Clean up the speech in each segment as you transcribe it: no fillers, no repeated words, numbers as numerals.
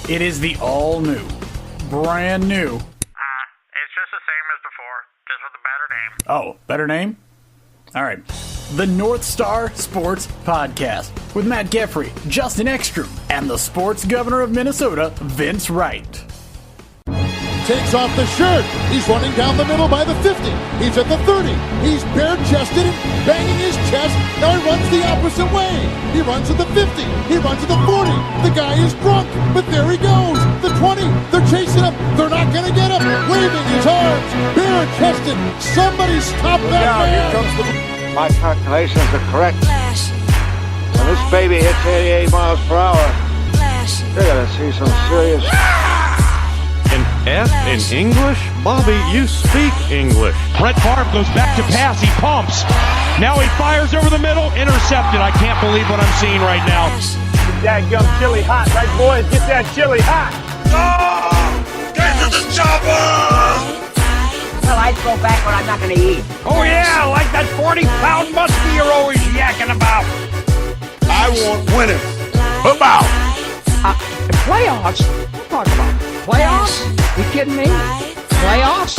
It is the all-new, brand new... It's just the same as before, just with a better name. Oh, better name? All right. The North Star Sports Podcast with Matt Geffre, Justin Ekstrom, and the sports governor of Minnesota, Vince Wright. Takes off the shirt. He's running down the middle by the 50. He's at the 30. He's bare-chested and banging his chest. Now he runs the opposite way. He runs to the 50. He runs to the 40. The guy is drunk, but there he goes. The 20. They're chasing him. They're not going to get him. Waving his arms. Bare-chested. Somebody stop that man. My calculations are correct. When this baby hits 88 miles per hour, you're going to see some serious... An F in English? Bobby, you speak English. Brett Favre goes back to pass. He pumps. Now he fires over the middle. Intercepted. I can't believe what I'm seeing right now. Get that gum chili hot, right, boys? Get that chili hot. Oh! Get to the chopper! Well, I'd go back what I'm not going to eat. Oh, yeah, like that 40-pound muskie you're always yakking about. I want winners. Football. Playoffs? What are you talking about? Playoffs? You kidding me? Playoffs?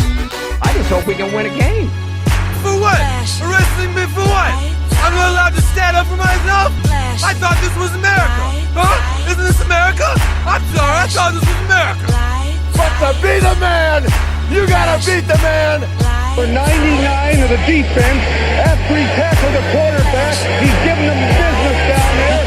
I just hope we can win a game. For what? Arresting me for what? I'm not allowed to stand up for myself? I thought this was America. Huh? Isn't this America? I'm sorry, I thought this was America. But to be the man, you gotta beat the man. For 99 of the defense, after he tackled the quarterback, he's giving them business down there.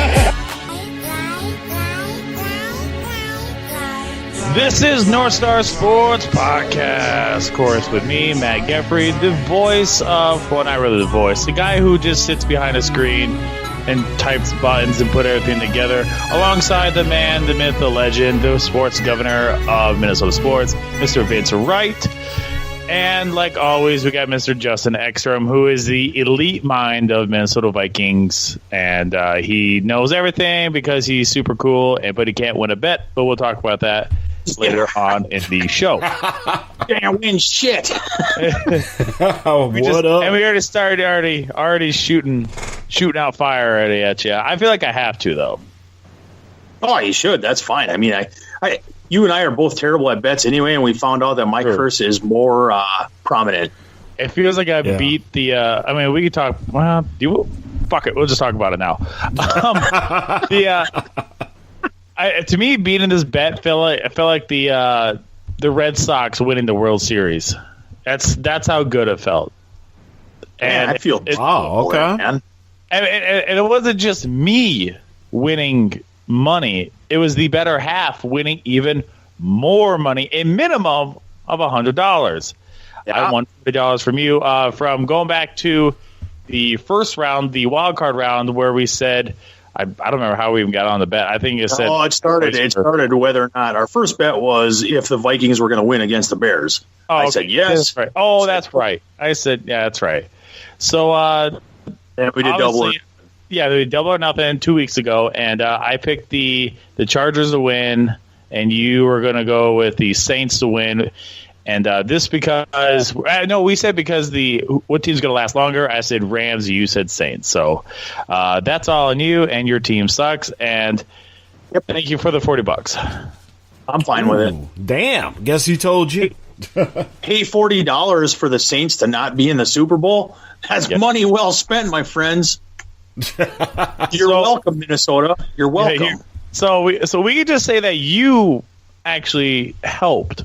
This is North Star Sports Podcast, of course, with me, Matt Geffre, the voice of, well, not really the voice, the guy who just sits behind a screen and types buttons and put everything together, alongside the man, the myth, the legend, the sports governor of Minnesota sports, Mr. Vince Wright. And like always, we got Mr. Justin Ekstrom, who is the elite mind of Minnesota Vikings. And he knows everything because he's super cool, but he can't win a bet. But we'll talk about that later on in the show. Damn, win shit. Oh, what up? And we already started already shooting out fire already at you. I feel like I have to, though. Oh, you should. That's fine. I mean, you and I are both terrible at bets anyway, and we found out that my curse is more prominent. It feels like I beat the. I mean, we could talk. Well, fuck it. We'll just talk about it now. To me, beating this bet felt like the Red Sox winning the World Series. That's how good it felt. And I feel okay. Man. And it wasn't just me winning money. It was the better half winning even more money, a minimum of $100. Yeah. I won $50 from you from going back to the first round, the wild card round, where we said. I don't remember how we even got on the bet. I think it said. Oh, it started whether or not our first bet was if the Vikings were going to win against the Bears. Oh, I said yes. That's right. Oh, that's right. I said yeah, that's right. So and we did double it. Yeah, we did double or nothing 2 weeks ago, and I picked the Chargers to win, and you were going to go with the Saints to win. And this because we said because what team's going to last longer? I said Rams. You said Saints. So that's all on you, and your team sucks. And thank you for the $40. I'm fine with it. Damn. Guess who told you? Pay $40 for the Saints to not be in the Super Bowl. That's money well spent, my friends. You're welcome, Minnesota. You're welcome. Yeah, so we could just say that you actually helped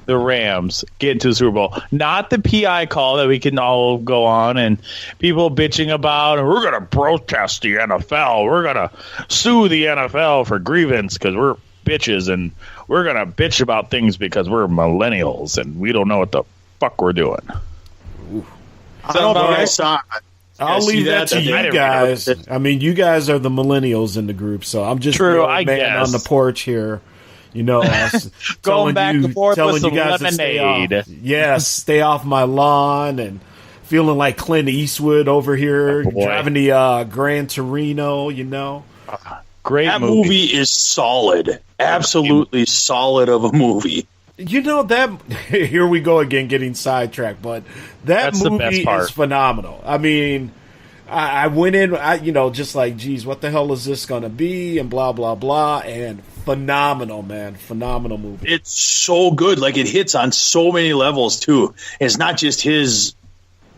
the Rams get into the Super Bowl, not the PI call that we can all go on and people bitching about, and we're going to protest the NFL. We're going to sue the NFL for grievance because we're bitches, and we're going to bitch about things because we're millennials and we don't know what the fuck we're doing. I'll leave that to you guys. I mean, you guys are the millennials in the group, so I'm just I man guess. On the porch here. You know, going back and forth with some lemonade. Stay off my lawn, and feeling like Clint Eastwood over here driving the Gran Torino. You know, great. That movie is solid, absolutely solid of a movie. You know that. Here we go again, getting sidetracked, but that's movie is phenomenal. I mean. I went in, just like, geez, what the hell is this going to be? And blah, blah, blah. And phenomenal, man. Phenomenal movie. It's so good. Like, it hits on so many levels, too. It's not just his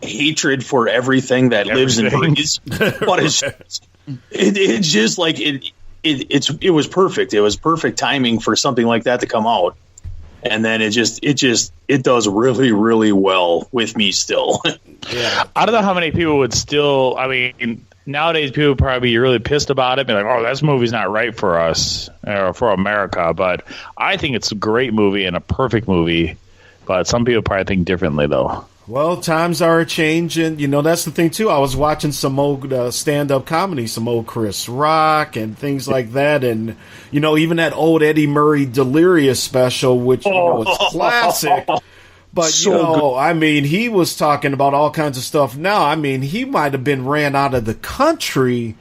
hatred for everything that lives and breathes, but it's just like it was perfect. It was perfect timing for something like that to come out. And then it does really, really well with me still. Yeah. I don't know how many people would still, I mean, nowadays people would probably be really pissed about it, be like, oh, this movie's not right for us, or for America. But I think it's a great movie and a perfect movie. But some people probably think differently, though. Well, times are changing. You know, that's the thing, too. I was watching some old stand-up comedy, some old Chris Rock and things like that. And, you know, even that old Eddie Murray Delirious special, which, you know, it's classic. But, so you know, good. I mean, he was talking about all kinds of stuff now. I mean, he might have been ran out of the country.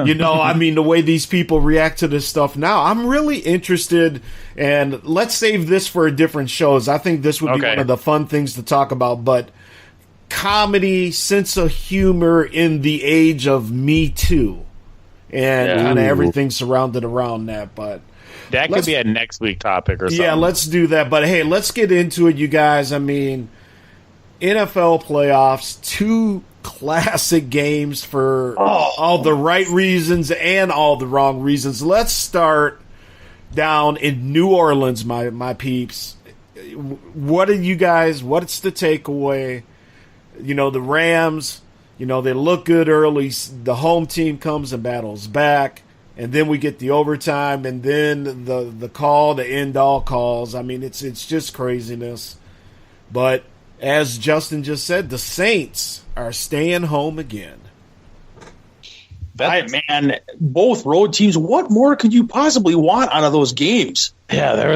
You know, I mean, the way these people react to this stuff now. I'm really interested, and let's save this for a different show. I think this would be one of the fun things to talk about. But comedy, sense of humor in the age of Me Too, and kind of everything surrounded around that. But that could be a next week topic or something. Yeah, let's do that. But hey, let's get into it, you guys. I mean, NFL playoffs, 2 classic games for all the right reasons and all the wrong reasons. Let's start down in New Orleans, my peeps. What are you guys, what's the takeaway? You know, the Rams, you know, they look good early. The home team comes and battles back. And then we get the overtime, and then the call to end all calls. I mean, it's just craziness. But as Justin just said, the Saints are staying home again. Man, both road teams, what more could you possibly want out of those games? Yeah, it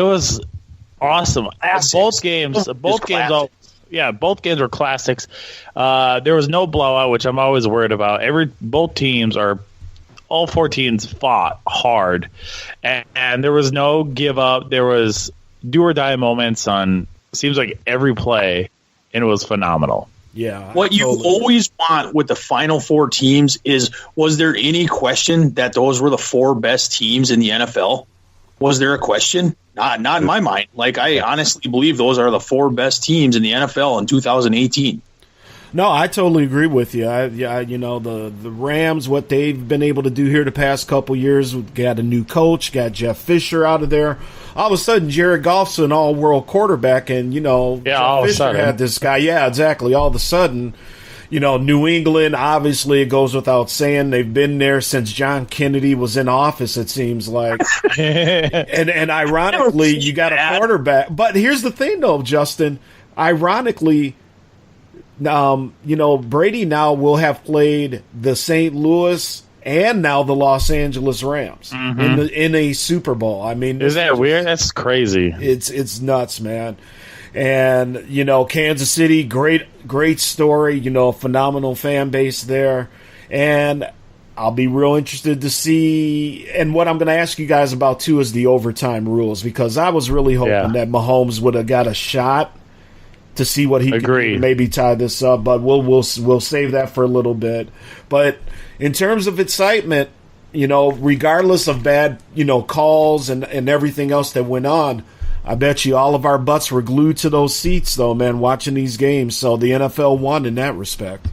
was awesome. Both games were classics. There was no blowout, which I'm always worried about. All 4 teams fought hard, and there was no give up. There was do or die moments on seems like every play, and it was phenomenal. Yeah. What you always want with the final 4 teams is, was there any question that those were the 4 best teams in the NFL? Was there a question? Not in my mind. Like, I honestly believe those are the 4 best teams in the NFL in 2018. No, I totally agree with you. You know, the Rams, what they've been able to do here the past couple years, got a new coach, got Jeff Fisher out of there. All of a sudden, Jared Goff's an all-world quarterback, and, you know, Jeff Fisher had this guy. Yeah, exactly. All of a sudden, you know, New England, obviously, it goes without saying, they've been there since John Kennedy was in office, it seems like. and ironically, you got a quarterback. But here's the thing, though, Justin. Ironically, you know, Brady now will have played the St. Louis and now the Los Angeles Rams in a Super Bowl. I mean, is that weird? That's crazy. It's nuts, man. And, you know, Kansas City, great story, you know, phenomenal fan base there. And I'll be real interested to see, and what I'm going to ask you guys about too is the overtime rules, because I was really hoping that Mahomes would have got a shot to see what he could maybe tie this up, but we'll save that for a little bit. But in terms of excitement, you know, regardless of bad, you know, calls and everything else that went on, I bet you all of our butts were glued to those seats, though, man, watching these games. So the NFL won in that respect.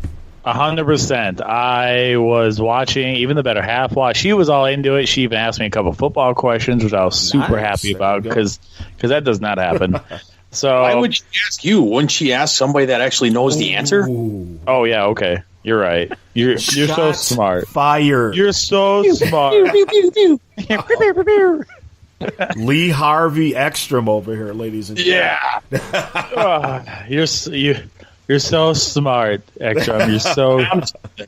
100%. I was watching even the better half watch. She was all into it. She even asked me a couple football questions, which I was super happy about, because that does not happen. So why would she ask you? Wouldn't she ask somebody that actually knows the answer? Oh yeah, okay. You're right. You're so smart. Fired. You're so smart. Lee Harvey Ekstrom over here, ladies and gentlemen. Yeah. You're so smart, Ekstrom. You're so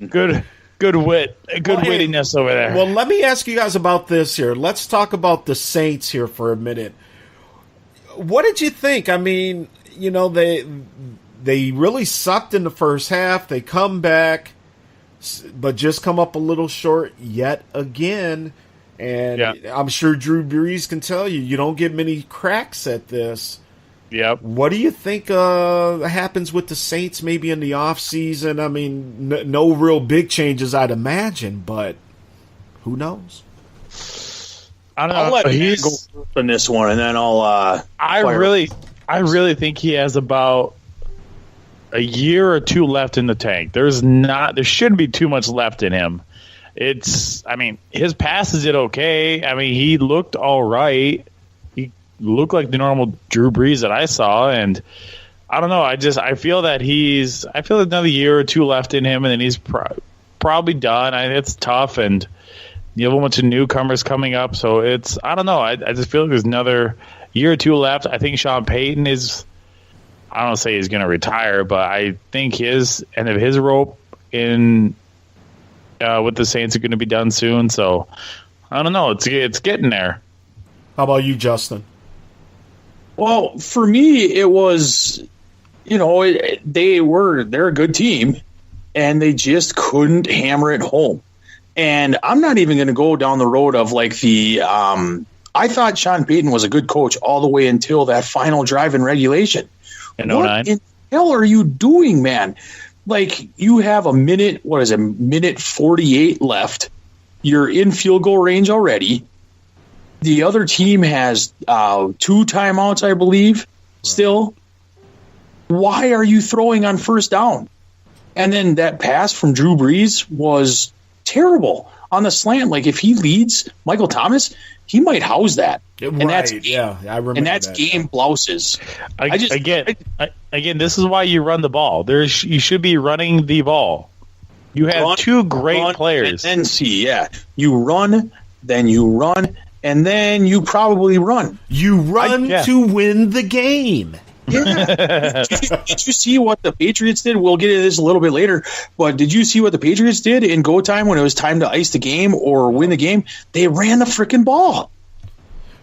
good wittiness over there. Well, let me ask you guys about this here. Let's talk about the Saints here for a minute. What did you think? I mean, you know, they really sucked in the first half. They come back, but just come up a little short yet again. And I'm sure Drew Brees can tell you, you don't get many cracks at this. Yep. What do you think happens with the Saints maybe in the offseason? I mean, no real big changes, I'd imagine, but who knows? I don't know. I'll let Matt go first on this one, and then I'll. I really think he has about a year or two left in the tank. There shouldn't be too much left in him. His passes did okay. I mean, he looked all right. He looked like the normal Drew Brees that I saw, and I don't know. I feel that another year or two left in him, and then he's probably done. It's tough, and you have a bunch of newcomers coming up, so I don't know. I just feel like there's another year or two left. I think Sean Payton is. I don't say he's going to retire, but I think his end of his rope in with the Saints are going to be done soon. So I don't know. It's getting there. How about you, Justin? Well, for me, it was, they're a good team, and they just couldn't hammer it home. And I'm not even going to go down the road of like I thought Sean Payton was a good coach all the way until that final drive in regulation. In 09? What in the hell are you doing, man? Like, you have minute 48 left. You're in field goal range already. The other team has 2 timeouts, I believe, still. Why are you throwing on first down? And then that pass from Drew Brees was terrible on the slant. Like, if he leads Michael Thomas, he might house that. I remember. And that's game blouses. Again, this is why you run the ball. You should be running the ball. You have 2 great players. And then you run, then you run, and then you probably run. You run to win the game. Yeah. Did you see what the Patriots did? We'll get into this a little bit later, but did you see what the Patriots did in go time when it was time to ice the game or win the game? They ran the freaking ball.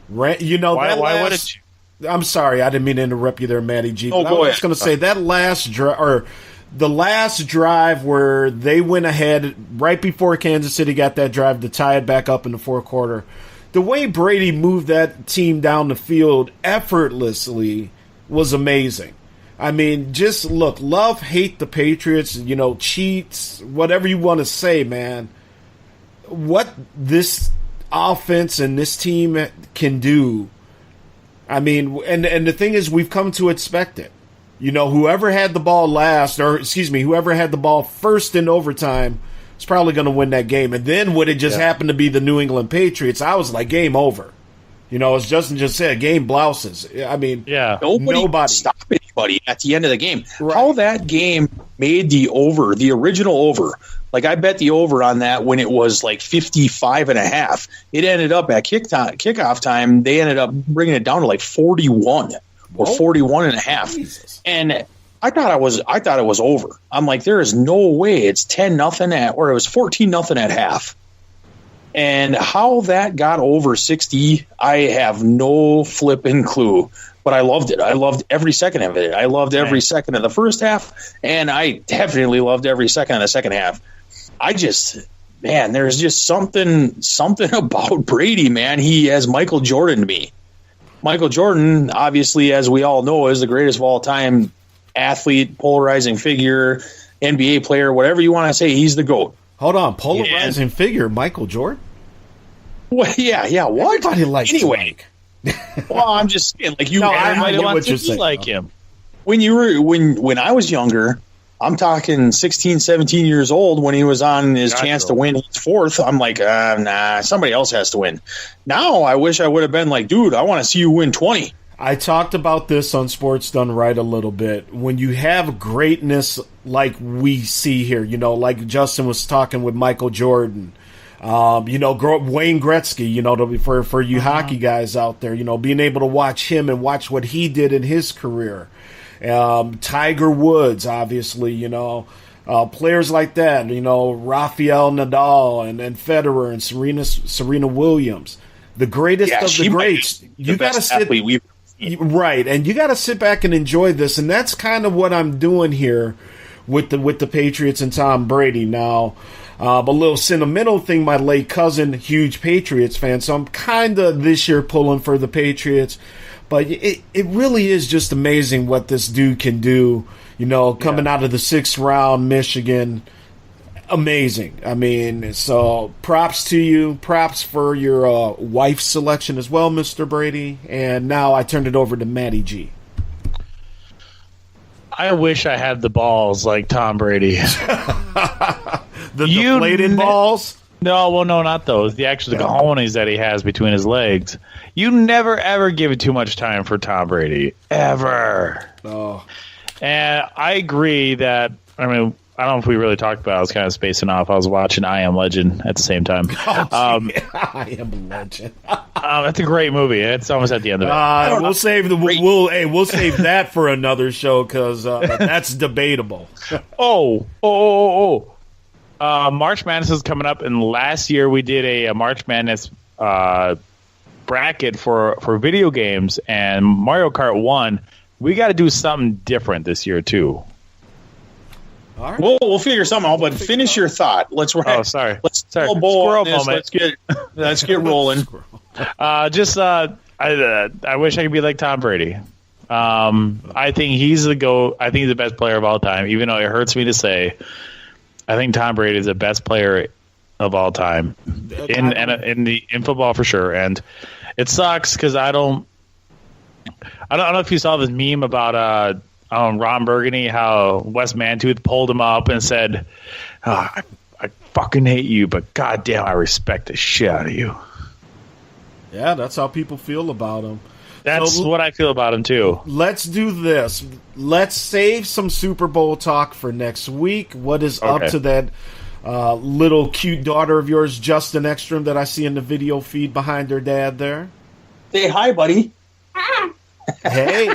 Why wouldn't you? I'm sorry, I didn't mean to interrupt you there, Matty G. I was going to say that the last drive where they went ahead right before Kansas City got that drive to tie it back up in the fourth quarter. The way Brady moved that team down the field effortlessly was amazing. I mean, just look, love, hate the Patriots, cheats, whatever you want to say, man. What this offense and this team can do, I mean, and the thing is, we've come to expect it. Whoever had the ball whoever had the ball first in overtime is probably going to win that game. And then would it just happen to be the New England Patriots, I was like, game over. As Justin just said, game blouses. I mean, nobody stop anybody at the end of the game. Right. How that game made the original over. Like, I bet the over on that when it was like 55.5. It ended up at kickoff time. They ended up bringing it down to like 41 or 41.5. Jesus. And I thought it was over. I'm like, there is no way it's 10-0 or it was 14-0 at half. And how that got over 60, I have no flipping clue. But I loved it. I loved every second of it. I loved every second of the first half, and I definitely loved every second of the second half. There's just something about Brady, man. He has Michael Jordan to me. Michael Jordan, obviously, as we all know, is the greatest of all time athlete, polarizing figure, NBA player, whatever you want to say. He's the GOAT. Hold on, polarizing figure, Michael Jordan? Well, yeah. What? Everybody likes anyway. Well, I'm just saying, like you. No, I know what you're saying. Like him. When I was younger, I'm talking 16, 17 years old. When he was on his chance to win his fourth, I'm like, nah, somebody else has to win. Now I wish I would have been like, dude, I want to see you win 20. I talked about this on Sports Done Right a little bit. When you have greatness like we see here, like Justin was talking with Michael Jordan, Wayne Gretzky, for you hockey guys out there, being able to watch him and watch what he did in his career. Tiger Woods, obviously, players like that, Rafael Nadal and Federer and Serena Williams, the greatest of the greats. You got to sit. Right, and you got to sit back and enjoy this, and that's kind of what I'm doing here with the Patriots and Tom Brady. Now, a little sentimental thing, my late cousin, huge Patriots fan, so I'm kind of this year pulling for the Patriots, but it really is just amazing what this dude can do, coming out of the 6th round, Michigan. Amazing. I mean, so props to you. Props for your wife's selection as well, Mr. Brady. And now I turn it over to Matty G. I wish I had the balls like Tom Brady. The deflated balls? No, well, no, not those. The cojones that he has between his legs. You never, ever give it too much time for Tom Brady. Ever. Oh. And I agree that, I mean, I don't know if we really talked about it. I was kind of spacing off. I was watching I Am Legend at the same time. I Am Legend. That's a great movie. It's almost at the end of it. We'll save we'll save that for another show because that's debatable. March Madness is coming up, and last year we did a March Madness bracket for video games, and Mario Kart won. We got to do something different this year too. All right. We'll figure something out, but finish your thought. Let's wrap. Oh, sorry. Squirrel moment. Let's get rolling. I wish I could be like Tom Brady. I think he's the GOAT. I think he's the best player of all time, even though it hurts me to say. I think Tom Brady is the best player of all time in football for sure. And it sucks because I don't know if you saw this meme about Ron Burgundy, how Wes Mantooth pulled him up and said, I fucking hate you, but goddamn, I respect the shit out of you. Yeah, that's how people feel about him. That's what I feel about him, too. Let's do this. Let's save some Super Bowl talk for next week. What is up to that little cute daughter of yours, Justin Ekstrom, that I see in the video feed behind her dad there? Say hi, buddy. Hey.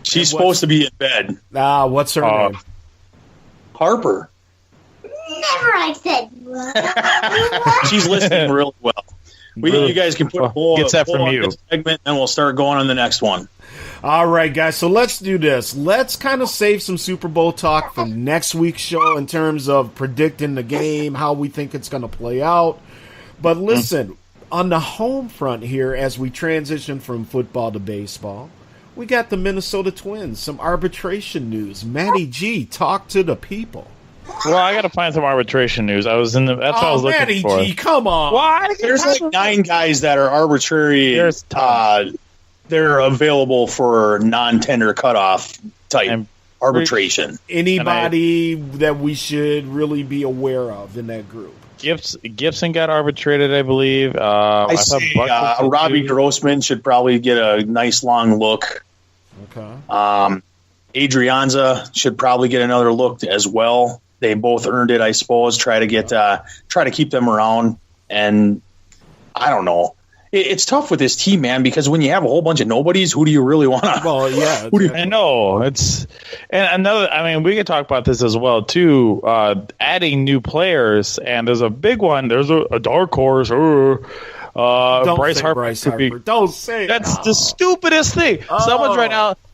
She's supposed to be in bed. What's her name? Harper. Never I said. She's listening really well. You guys can put a poll Gets that from you. This segment, and we'll start going on the next one. All right, guys. So let's do this. Let's kind of save some Super Bowl talk for next week's show in terms of predicting the game, how we think it's going to play out. But listen, on the home front here, as we transition from football to baseball, we got the Minnesota Twins, some arbitration news. Matty G, talk to the people. Well, I got to find some arbitration news. That's what I was looking Matty for. G, come on. Why? There's like 9 guys that are arbitrary. They're available for non-tender cutoff type arbitration. Anybody that we should really be aware of in that group? Gibson got arbitrated, I believe. I say Robbie Grossman should probably get a nice long look. Okay. Adrianza should probably get another look as well. They both earned it, I suppose. Try to keep them around, and I don't know. It's tough with this team, man, because when you have a whole bunch of nobodies, who do you really want to? Well, yeah, I know it's and another. I mean, we could talk about this as well too. Adding new players, and there's a big one. There's a dark horse. Bryce Harper. Don't say that's the stupidest thing.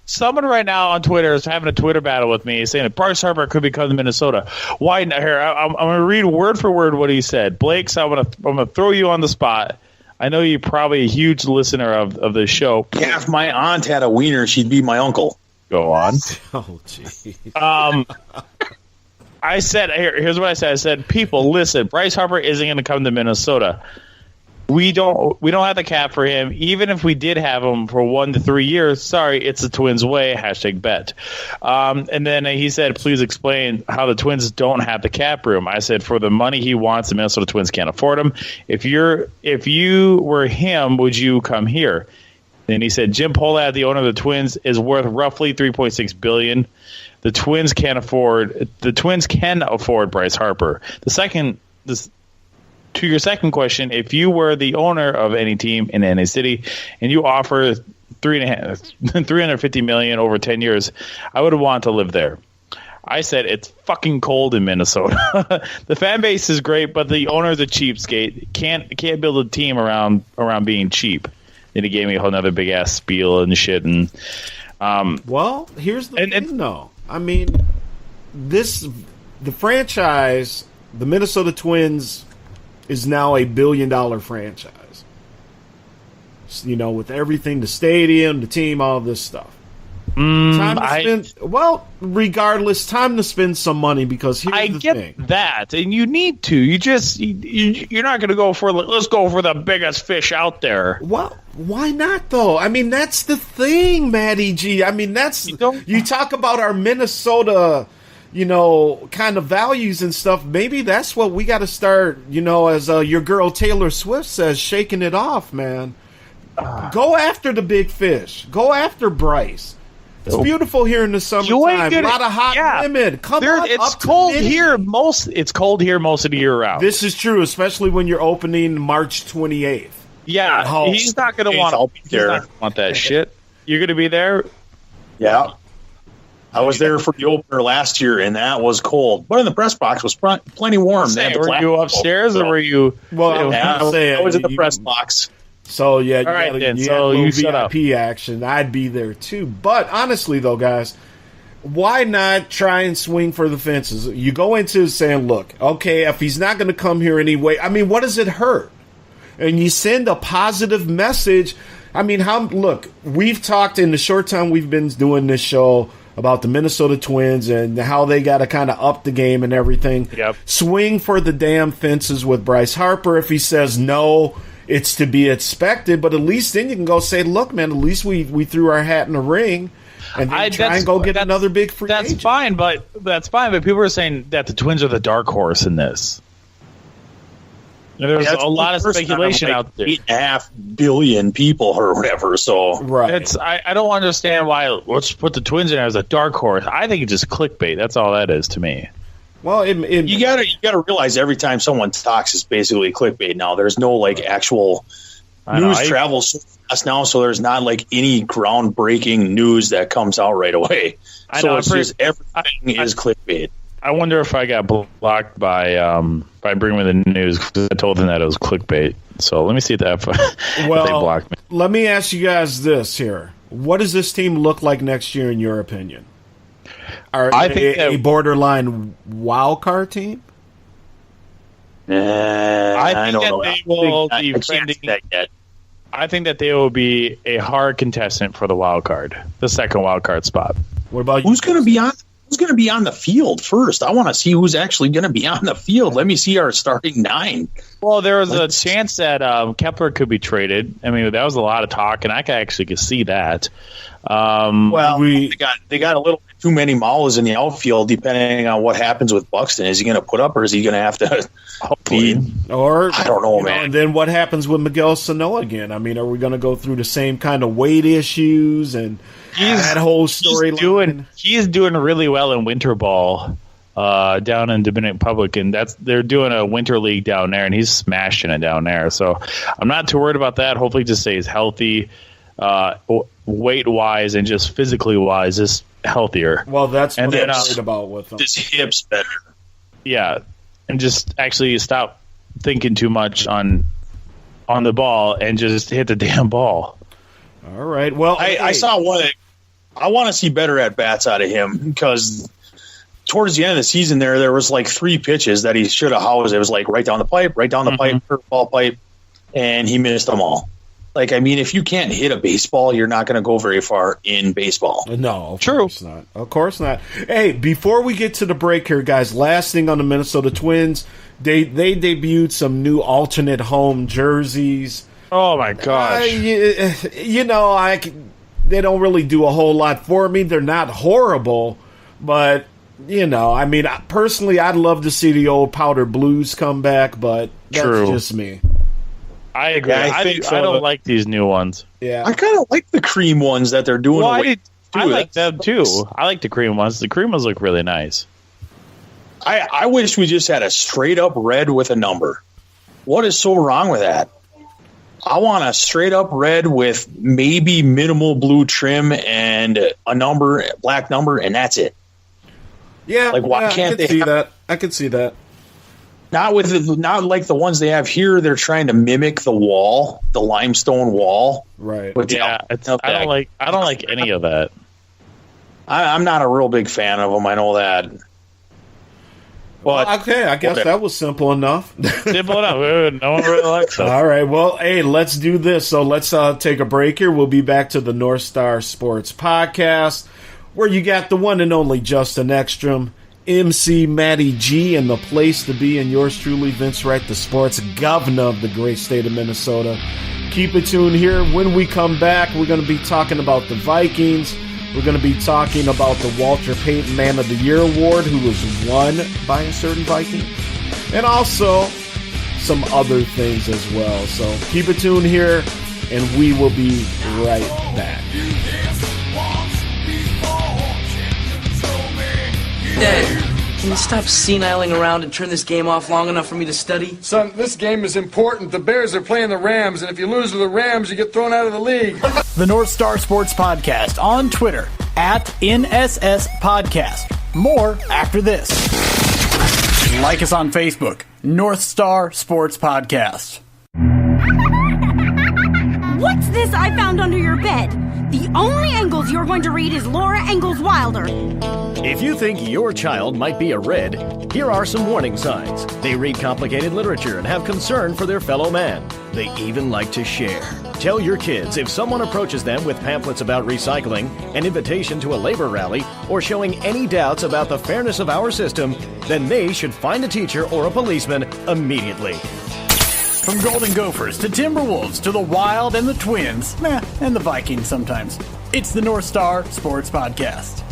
Someone right now on Twitter is having a Twitter battle with me, saying that Bryce Harper could become the Minnesota. Why? Here, I'm going to read word for word what he said. Blake, so I'm going to throw you on the spot. I know you're probably a huge listener of the show. Yeah, if my aunt had a wiener, she'd be my uncle. Go on. Oh, geez. I said, here's what I said. I said, people, listen, Bryce Harper isn't going to come to Minnesota. We don't have the cap for him. Even if we did have him for 1 to 3 years, sorry, it's the Twins' way. #bet. And then he said, please explain how the Twins don't have the cap room. I said, for the money he wants, the Minnesota Twins can't afford him. If you were him, would you come here? Then he said, Jim Pohlad, the owner of the Twins, is worth roughly $3.6 billion. The Twins can afford Bryce Harper. To your second question, if you were the owner of any team in any city and you offer $350 million over 10 years, I would want to live there. I said it's fucking cold in Minnesota. The fan base is great, but the owner's a cheapskate. Can't build a team around being cheap. Then he gave me a whole nother big ass spiel and shit. And well, here's the thing, though. I mean, the franchise, the Minnesota Twins, is now a $1 billion franchise. You know, with everything, the stadium, the team, all this stuff. Time to spend, well, regardless, time to spend some money because here's the thing. That, and you need to. You're not going to go for let's go for the biggest fish out there. Well, why not though? I mean, that's the thing, Matty G. I mean, you talk about our Minnesota, kind of values and stuff. Maybe that's what we got to start. As your girl Taylor Swift says, shaking it off, man. Go after the big fish. Go after Bryce. It's beautiful here in the summertime. A lot of hot women. Come on, it's cold here. It's cold here most of the year round. This is true, especially when you're opening March 28th. Yeah, he's not going to want that shit. You're going to be there. Yeah, I was there for the opener last year, and that was cold. But in the press box was plenty warm. Were you upstairs or were you? Well, I was in the press box. So, yeah, all right, then. You VIP action. I'd be there, too. But, honestly, though, guys, why not try and swing for the fences? You go into saying, look, okay, if he's not going to come here anyway, I mean, what does it hurt? And you send a positive message. I mean, look, we've talked in the short time we've been doing this show about the Minnesota Twins and how they got to kind of up the game and everything. Yep. Swing for the damn fences with Bryce Harper. If he says no, it's to be expected, but at least then you can go say, look, man, at least we threw our hat in the ring and then try and go get another big free agent. That's fine, but people are saying that the Twins are the dark horse in this. There's a lot of speculation out there. 8.5 billion people or whatever, so right. I don't understand why let's put the Twins in as a dark horse. I think it's just clickbait. That's all that is to me. Well, you gotta realize every time someone talks, it's basically clickbait. Now there's no actual news travels so fast now, so there's not any groundbreaking news that comes out right away. Just everything is clickbait. I wonder if I got blocked by bringing me the news because I told them that it was clickbait. So let me see if if they blocked me. Let me ask you guys this here: what does this team look like next year, in your opinion? I think a borderline wild card team. I think that they will be a hard contestant for the wild card, the second wild card spot. What about you? Who's going to be on the field first? I want to see who's actually going to be on the field. Let me see our starting 9. Well, there was a chance that Kepler could be traded. I mean, that was a lot of talk, and I could see that. They got a little bit too many Mauls in the outfield, depending on what happens with Buxton. Is he going to put up, or is he going to have to feed? Or I don't know, man. And then what happens with Miguel Sano again? I mean, are we going to go through the same kind of weight issues and that whole storyline? He's doing really well in winter ball down in Dominican Republic, and they're doing a winter league down there, and he's smashing it down there. So I'm not too worried about that. Hopefully, he just stays healthy. Weight wise and just physically wise, is healthier. Well, that's what I'm worried about with him. His hips better. Yeah, and just actually stop thinking too much on the ball and just hit the damn ball. All right. Well, I saw one. I want to see better at bats out of him because towards the end of the season, there was 3 pitches that he should have housed. It was right down the pipe, curveball pipe, and he missed them all. If you can't hit a baseball, you're not going to go very far in baseball. No, course not. Of course not. Hey, before we get to the break here, guys, last thing on the Minnesota Twins, they debuted some new alternate home jerseys. Oh, my gosh. They don't really do a whole lot for me. They're not horrible, but, personally, I'd love to see the old powder blues come back, but that's just me. I agree. Yeah, I don't like these new ones. Yeah, I kind of like the cream ones that they're doing. I like them too. I like the cream ones. The cream ones look really nice. I wish we just had a straight up red with a number. What is so wrong with that? I want a straight up red with maybe minimal blue trim and a number, black number, and that's it. Yeah, why can't they see that? I can see that. Not like the ones they have here. They're trying to mimic the wall, the limestone wall. Right. Yeah, I don't like any of that. I'm not a real big fan of them. I know that. What? Okay, I guess that was simple enough. Simple enough. No one really likes us. All right, well, hey, let's do this. So let's take a break here. We'll be back to the North Star Sports Podcast, where you got the one and only Justin Ekstrom, MC Matty G, and the place to be, and yours truly, Vince Wright, the sports governor of the great state of Minnesota. Keep it tuned here. When we come back, we're going to be talking about the Vikings. We're going to be talking about the Walter Payton Man of the Year Award, who was won by a certain Viking, and also some other things as well. So keep it tuned here, and we will be right back. Dad, can you stop seniling around and turn this game off long enough for me to study? Son, this game is important. The Bears are playing the Rams, and if you lose to the Rams, you get thrown out of the league. The North Star Sports Podcast on Twitter @NSS Podcast. More after this. Like us on Facebook, North Star Sports Podcast. What's this I found under your bed? The only Engels you're going to read is Laura Ingalls Wilder. If you think your child might be a red, here are some warning signs. They read complicated literature and have concern for their fellow man. They even like to share. Tell your kids if someone approaches them with pamphlets about recycling, an invitation to a labor rally, or showing any doubts about the fairness of our system, then they should find a teacher or a policeman immediately. From Golden Gophers to Timberwolves to the Wild and the Twins, and the Vikings sometimes. It's the North Star Sports Podcast.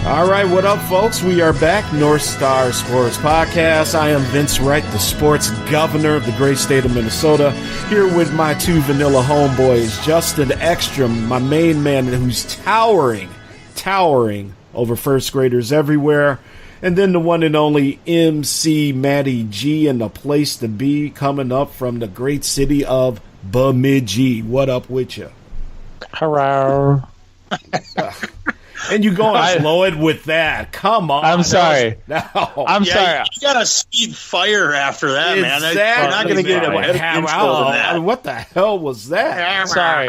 All right, what up, folks? We are back, North Star Sports Podcast. I am Vince Wright, the sports governor of the great state of Minnesota, here with my two vanilla homeboys, Justin Ekstrom, my main man who's towering over first graders everywhere, and then the one and only MC Matty G, and the place to be, coming up from the great city of Bemidji. What up with you? Hello. And you go and blow it with that. Come on. I'm sorry. I'm sorry. You got to speed fire after that, man. You're not going to get a What the hell was that? I'm sorry.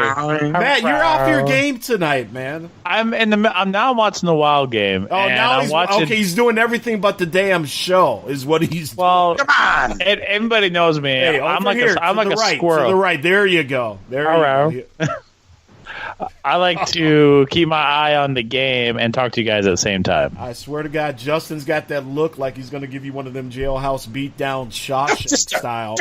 Matt, you're off your game tonight, man. I'm now watching the Wild game. Oh, now he's watching. Okay, he's doing everything but the damn show, is what he's doing. Well, come on. Everybody knows me. Hey, I'm like a squirrel. To the right. There you go. There you go. I like to keep my eye on the game and talk to you guys at the same time. I swear to God, Justin's got that look like he's going to give you one of them jailhouse beatdown Shawshank style.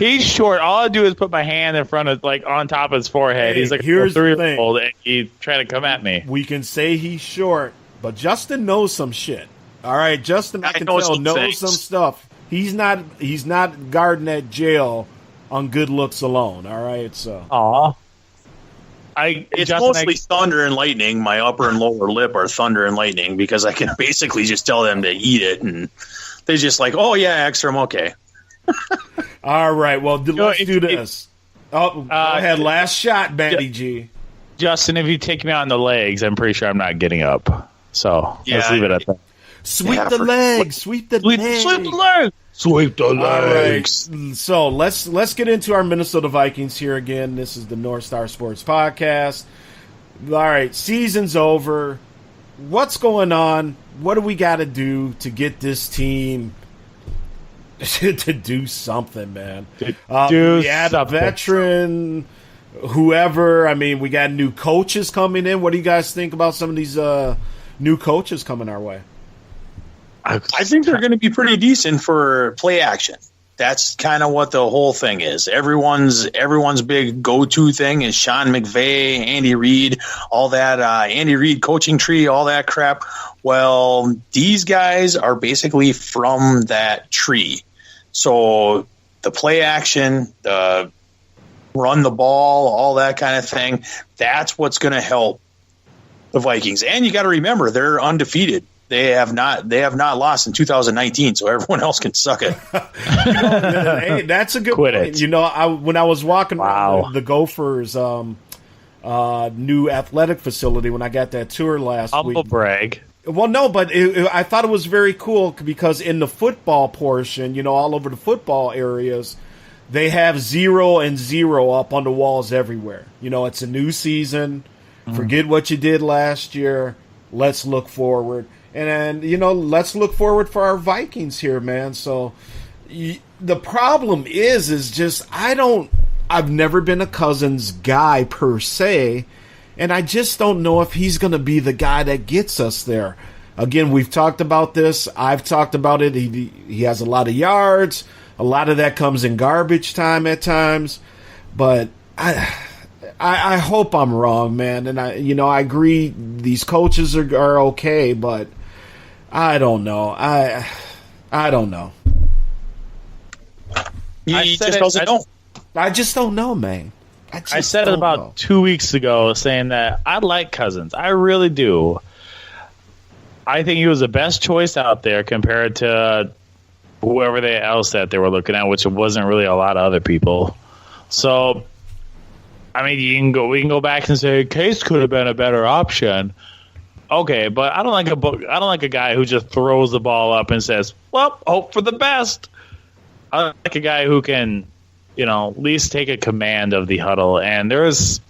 He's short. All I do is put my hand in front of, like, on top of his forehead. Hey, he's like here's a 3-year-old, and he's trying to come at me. We can say he's short, but Justin knows some shit. All right, Justin, I can tell, knows some stuff. He's not guarding that jail on good looks alone. All right, so. Aw. It's mostly thunder and lightning. My upper and lower lip are thunder and lightning because I can basically just tell them to eat it, and they're just like, "Oh yeah, Ekstrom, okay." All right, well, let's do this. Go ahead, last shot, Matty G. Justin, if you take me on the legs, I'm pretty sure I'm not getting up. So let's leave it at that. Sweep the legs. Sweep the legs. Sweep the legs. All right. So let's get into our Minnesota Vikings here again. This is the North Star Sports Podcast. All right, season's over. What's going on? What do we got to do to get this team to do something, man? We had a veteran, whoever. I mean, we got new coaches coming in. What do you guys think about some of these new coaches coming our way? I think they're going to be pretty decent for play action. That's kind of what the whole thing is. Everyone's big go-to thing is Sean McVay, Andy Reid, all that Andy Reid coaching tree, all that crap. Well, these guys are basically from that tree. So the play action, the run the ball, all that kind of thing, that's what's going to help the Vikings. And you got to remember, they're undefeated. They have not lost in 2019, so everyone else can suck it. Hey, that's a good Quit point. it. You know, when I was walking around the Gophers' new athletic facility when I got that tour last week. Humble brag. Well, no, but I thought it was very cool because in the football portion, you know, all over the football areas, they have 0 and 0 up on the walls everywhere. You know, it's a new season. Forget what you did last year. Let's look forward. And, you know, let's look forward for our Vikings here, man. So the problem is just I've never been a Cousins guy per se, and I just don't know if he's going to be the guy that gets us there. Again, we've talked about this. I've talked about it. He has a lot of yards. A lot of that comes in garbage time at times. But I hope I'm wrong, man. And I agree these coaches are okay, but I don't know. I don't know. I just don't know, man. I said it about 2 weeks ago, saying that I like Cousins. I really do. I think he was the best choice out there compared to whoever else that they were looking at, which wasn't really a lot of other people. So, I mean, we can go back and say Case could have been a better option. Okay, but I don't like a guy who just throws the ball up and says, "Well, hope for the best." I like a guy who can, you know, at least take a command of the huddle. And there's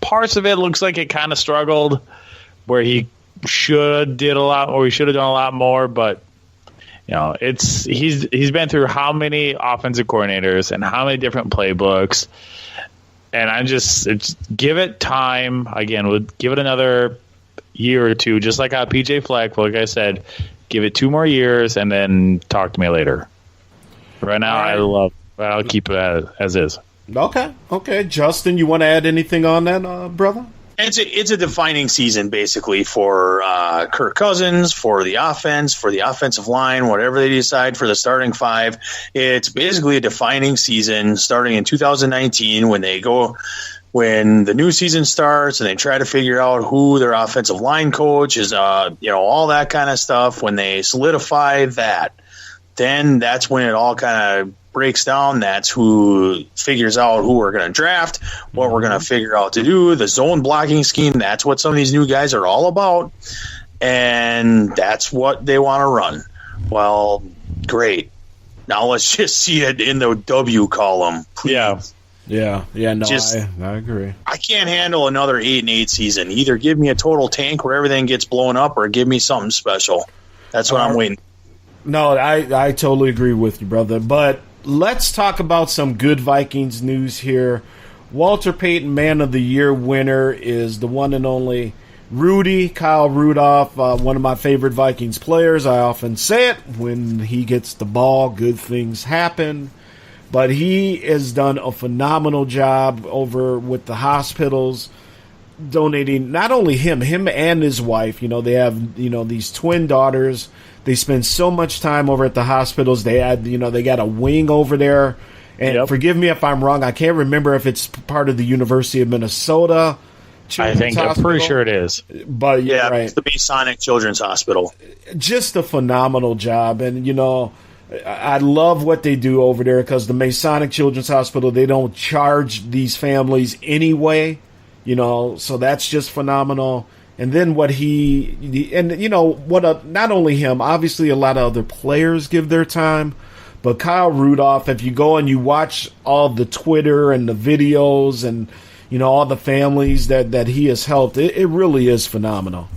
parts of it looks like it kind of struggled, where he should have done a lot more. But you know, he's been through how many offensive coordinators and how many different playbooks. And it's give it time. Again, we'll give it another year or two, just like how PJ Fleck, like I said, give it 2 more years and then talk to me later. Right now, I'll keep it as is. Okay. Justin, you want to add anything on that, brother? It's a defining season, basically, for Kirk Cousins, for the offense, for the offensive line, whatever they decide for the starting 5. It's basically a defining season starting in 2019 when the new season starts and they try to figure out who their offensive line coach is, all that kind of stuff. When they solidify that, then that's when it all kind of breaks down. That's who figures out who we're going to draft, what we're going to figure out to do, the zone blocking scheme. That's what some of these new guys are all about, and that's what they want to run. Well, great. Now let's just see it in the W column, please. Yeah. No, I agree. I can't handle another 8-8 season. Either give me a total tank where everything gets blown up, or give me something special. That's what I'm waiting. No, I totally agree with you, brother. But let's talk about some good Vikings news here. Walter Payton Man of the Year winner is the one and only Kyle Rudolph, one of my favorite Vikings players. I often say it, when he gets the ball, good things happen. But he has done a phenomenal job over with the hospitals, donating not only him and his wife. You know, they have, these twin daughters. They spend so much time over at the hospitals. They got a wing over there. And forgive me if I'm wrong. I can't remember if it's part of the University of Minnesota. I'm pretty sure it is. But yeah, right. It's the Masonic Children's Hospital. Just a phenomenal job. And, I love what they do over there, because the Masonic Children's Hospital, they don't charge these families anyway. So that's just phenomenal. And then not only him, obviously a lot of other players give their time, but Kyle Rudolph, if you go and you watch all the Twitter and the videos and, all the families that he has helped, it really is phenomenal.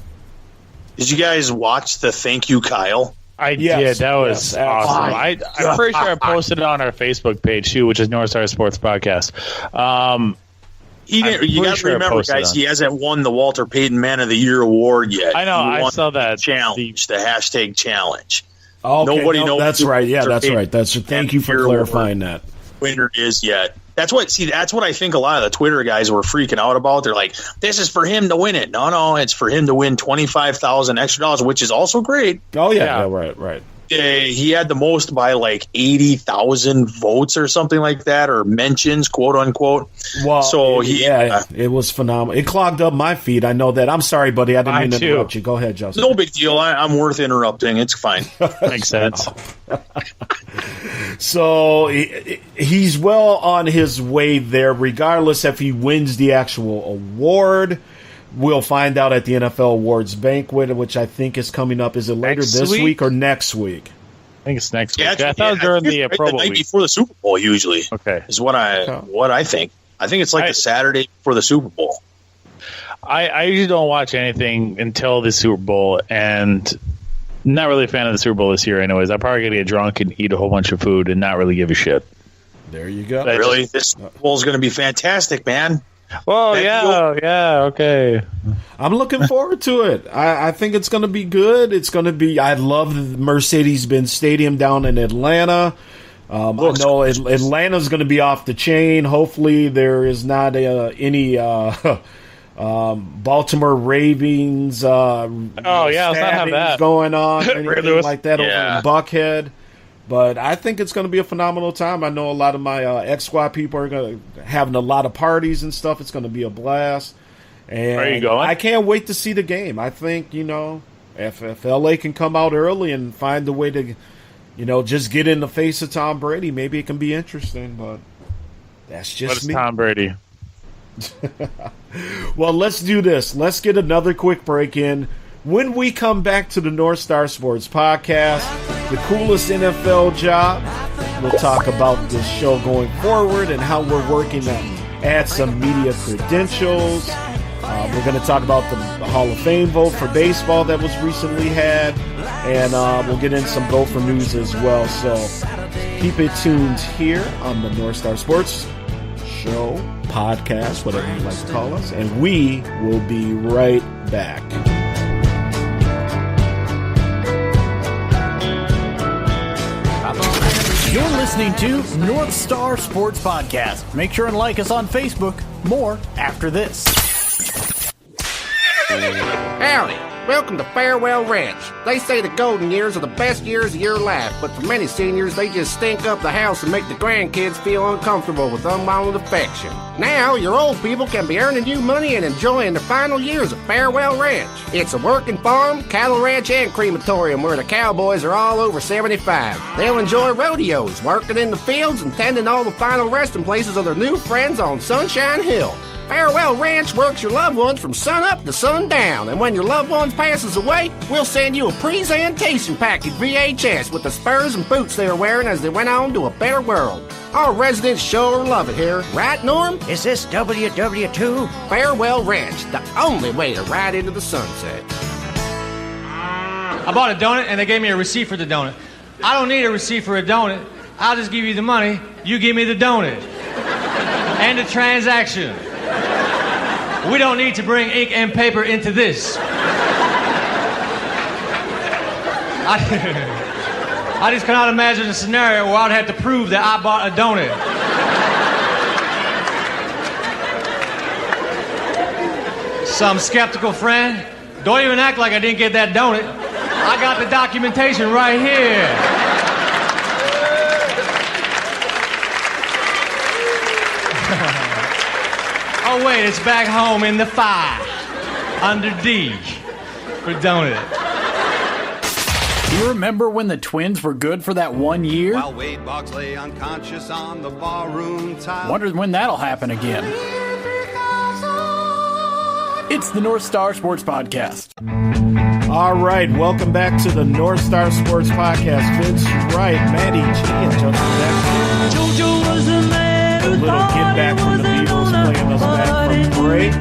Did you guys watch the Thank You, Kyle? I did. That was awesome. I'm pretty sure I posted it on our Facebook page too, which is North Star Sports Podcast. You got to remember, guys, he hasn't won the Walter Payton Man of the Year award yet. I know. I saw that challenge, the hashtag challenge. Okay, Nobody knows. That's right. Yeah, that's right. Thank you for clarifying that. Winner is yet. That's what I think a lot of the Twitter guys were freaking out about. They're like, this is for him to win it. No, it's for him to win $25,000 extra, which is also great. Oh, yeah. Right. he had the most by like 80,000 votes or something like that, or mentions, quote unquote. Well, so it was phenomenal. It clogged up my feed. I know that. I'm sorry, buddy. I didn't mean to interrupt you. Go ahead, Justin. No big deal. I'm worth interrupting. It's fine. Makes sense. So he's well on his way there, regardless if he wins the actual award. We'll find out at the NFL Awards banquet, which I think is coming up. Is it later this week or next week? I think it's next week. I thought it was during the Pro Bowl night week. before the Super Bowl. Usually, is what I think. I think it's like the Saturday before the Super Bowl. I usually don't watch anything until the Super Bowl, and not really a fan of the Super Bowl this year. Anyways, I'm probably gonna get drunk and eat a whole bunch of food and not really give a shit. There you go. Really, this Super Bowl is going to be fantastic, man. Oh, yeah, okay. I'm looking forward to it. I think it's going to be good. It's going to be. I love the Mercedes-Benz Stadium down in Atlanta. I know Atlanta's going to be off the chain. Hopefully, there is not any Baltimore Ravens. Let's not have that going on. Anything like that over in Buckhead. But I think it's going to be a phenomenal time. I know a lot of my X-Squad people are having a lot of parties and stuff. It's going to be a blast. And are you going? I can't wait to see the game. I think, if LA can come out early and find a way to, just get in the face of Tom Brady, maybe it can be interesting. But that's just me. Tom Brady? Well, let's do this. Let's get another quick break in. When we come back to the North Star Sports Podcast, the coolest NFL job, we'll talk about this show going forward and how we're working to add some media credentials. We're going to talk about the Hall of Fame vote for baseball that was recently had, and we'll get in some Gopher news as well. So keep it tuned here on the North Star Sports Show, podcast, whatever you like to call us, and we will be right back. You're listening to North Star Sports Podcast. Make sure and like us on Facebook. More after this. Howdy. Welcome to Farewell Ranch. They say the golden years are the best years of your life, but for many seniors, they just stink up the house and make the grandkids feel uncomfortable with unwanted affection. Now, your old people can be earning you money and enjoying the final years of Farewell Ranch. It's a working farm, cattle ranch, and crematorium where the cowboys are all over 75. They'll enjoy rodeos, working in the fields, and tending all the final resting places of their new friends on Sunshine Hill. Farewell Ranch works your loved ones from sun up to sundown, and when your loved ones passes away, we'll send you a presentation package VHS with the spurs and boots they were wearing as they went on to a better world. Our residents sure love it here. Right, Norm? Is this WW2? Farewell Ranch, the only way to ride into the sunset. I bought a donut, and they gave me a receipt for the donut. I don't need a receipt for a donut. I'll just give you the money. You give me the donut. And the transaction. We don't need to bring ink and paper into this. I just cannot imagine a scenario where I'd have to prove that I bought a donut. Some skeptical friend, don't even act like I didn't get that donut. I got the documentation right here. Oh, wait, it's back home in the fire. Under D. For donut. Do you remember when the Twins were good for that 1 year? While Wade Boggs lay unconscious on the barroom tile. Wondered when that'll happen again. It's the North Star Sports Podcast. All right, welcome back to the North Star Sports Podcast. Vince Wright, Matty G, and Justin Dexter. JoJo was a man. A little get back from the Beatles playing us back from break.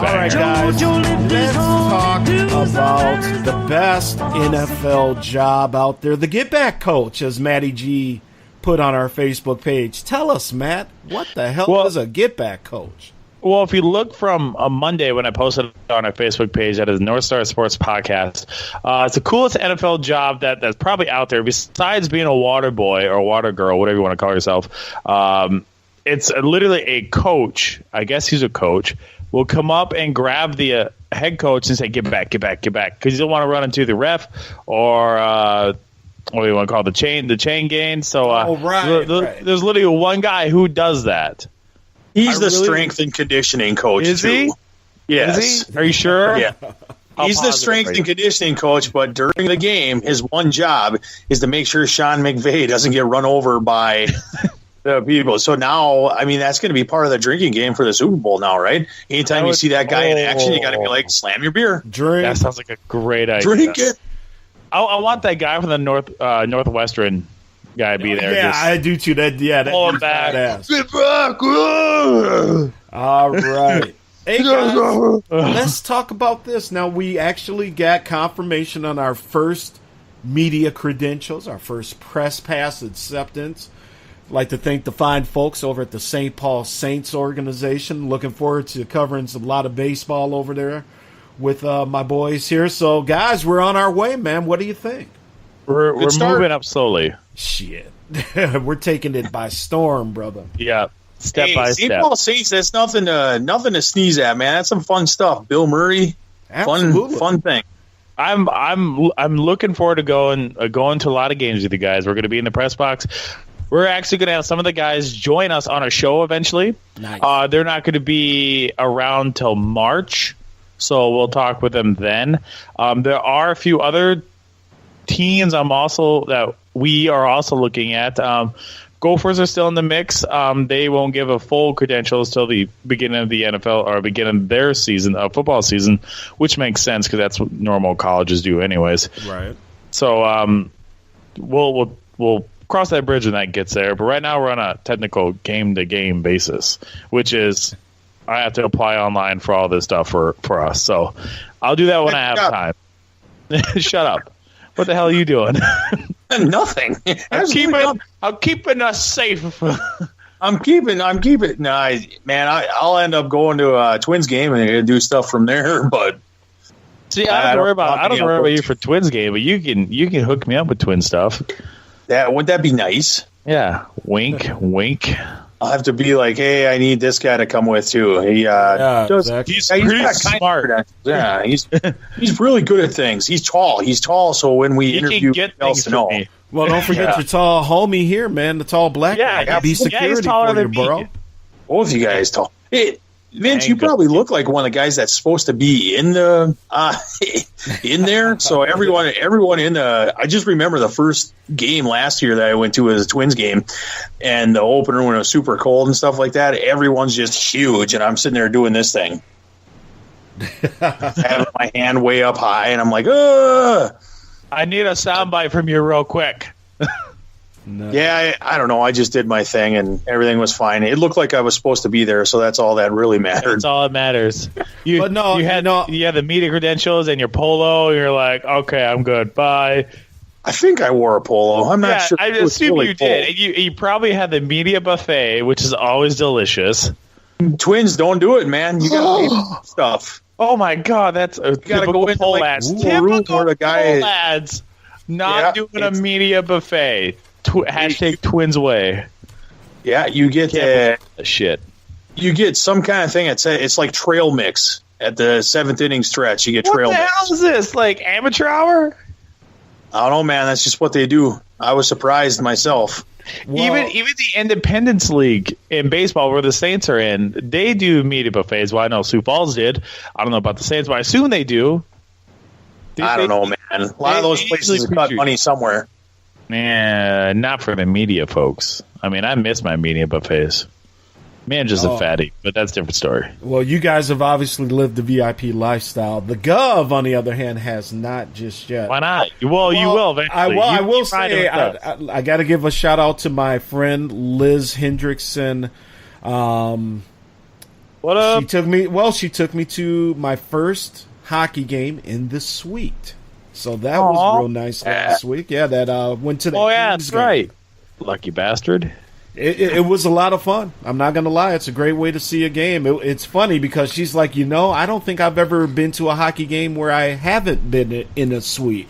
All right, guys, let's talk about the best NFL job out there. The Get Back Coach, as Matty G put on our Facebook page. Tell us, Matt, what the hell is a Get Back Coach? Well, if you look from a Monday when I posted on our Facebook page, that is North Star Sports Podcast, it's the coolest NFL job that's probably out there besides being a water boy or water girl, whatever you want to call yourself. It's literally a coach. I guess he's a coach. Will come up and grab the head coach and say, get back, because you don't want to run into the ref or what do you want to call it, the chain gain. So there's literally one guy who does that. He's the strength and conditioning coach. Is he? Yes. Is he? Are you sure? Yeah. He's the strength and conditioning coach, but during the game, his one job is to make sure Sean McVay doesn't get run over by the people. So now, I mean, that's going to be part of the drinking game for the Super Bowl now, right? Anytime you see that guy in action, you got to be like, slam your beer. Drink. That sounds like a great idea. Drink it. I want that guy from the Northwestern guy to be there. Yeah, I do too. That badass. Get back. All right. Hey guys, let's talk about this. Now, we actually got confirmation on our first media credentials, our first press pass acceptance. I'd like to thank the fine folks over at the St. Paul Saints organization. Looking forward to covering a lot of baseball over there with my boys here. So, guys, we're on our way, man. What do you think? We're moving up slowly. Shit. We're taking it by storm, brother. Yeah. Step by step. St. Paul Saints, that's nothing to sneeze at, man. That's some fun stuff. Bill Murray, fun thing. I'm looking forward to going to a lot of games with you guys. We're going to be in the press box. We're actually going to have some of the guys join us on a show eventually. Nice. They're not going to be around till March, so we'll talk with them then. There are a few other teams that we are also looking at. Gophers are still in the mix. They won't give a full credentials till the beginning of the NFL or beginning of their season, football season, which makes sense because that's what normal colleges do, anyways. Right. So we'll cross that bridge when that gets there. But right now we're on a technical game-to-game basis, which is I have to apply online for all this stuff for us. So I'll do that when I have time. Shut up. What the hell are you doing? Nothing. I'm keeping us safe. I'm keeping. No, man, I'll end up going to a Twins game and do stuff from there. But see, I don't worry about you for Twins game, but you can hook me up with Twin stuff. Wouldn't that be nice? Yeah. Wink, wink. I'll have to be like, hey, I need this guy to come with too. Exactly. He's pretty smart. Yeah, he's really good at things. He's tall. So when we interview, well, don't forget your tall homie here, man. The tall black guy. Yeah, be security he's taller for you, than bro. me. Both of you guys tall. Hey, Vince, you probably look like one of the guys that's supposed to be in the in there. So everyone in the. I just remember the first game last year that I went to was a Twins game, and the opener when it was super cold and stuff like that. Everyone's just huge, and I'm sitting there doing this thing, having my hand way up high, and I'm like, ugh. I need a soundbite from you real quick. No. Yeah, I don't know. I just did my thing, and everything was fine. It looked like I was supposed to be there, so that's all that really mattered. That's all that matters. You had the media credentials and your polo. You're like, okay, I'm good. Bye. I think I wore a polo. I'm not sure. I assume really you did. You probably had the media buffet, which is always delicious. Twins don't do it, man. You got to pay stuff. Oh my God, that's a typical pole lads. Typical lads not doing a media buffet. Hashtag Twins way. Yeah, you get shit. You get some kind of thing. It's like trail mix at the seventh inning stretch. You get trail mix. What the hell is this? Like amateur hour? I don't know, man. That's just what they do. I was surprised myself. Well, even the Independence League in baseball, where the Saints are in, they do media buffets. Well, I know Sioux Falls did. I don't know about the Saints, but I assume they do. I don't know, man. A lot of those places cut money somewhere. Yeah, not for the media folks. I mean, I miss my media buffets. Man, just a fatty, but that's a different story. Well, you guys have obviously lived the VIP lifestyle. The Gov, on the other hand, has not just yet. What not? Well, you will eventually. I will say, I got to give a shout out to my friend Liz Hendrickson. What up? She took me to my first hockey game in the suite. So that was real nice last week. Yeah, that went to the Kings that's game. Right. Lucky bastard. It was a lot of fun. I'm not going to lie. It's a great way to see a game. It's funny because she's like, I don't think I've ever been to a hockey game where I haven't been in a suite.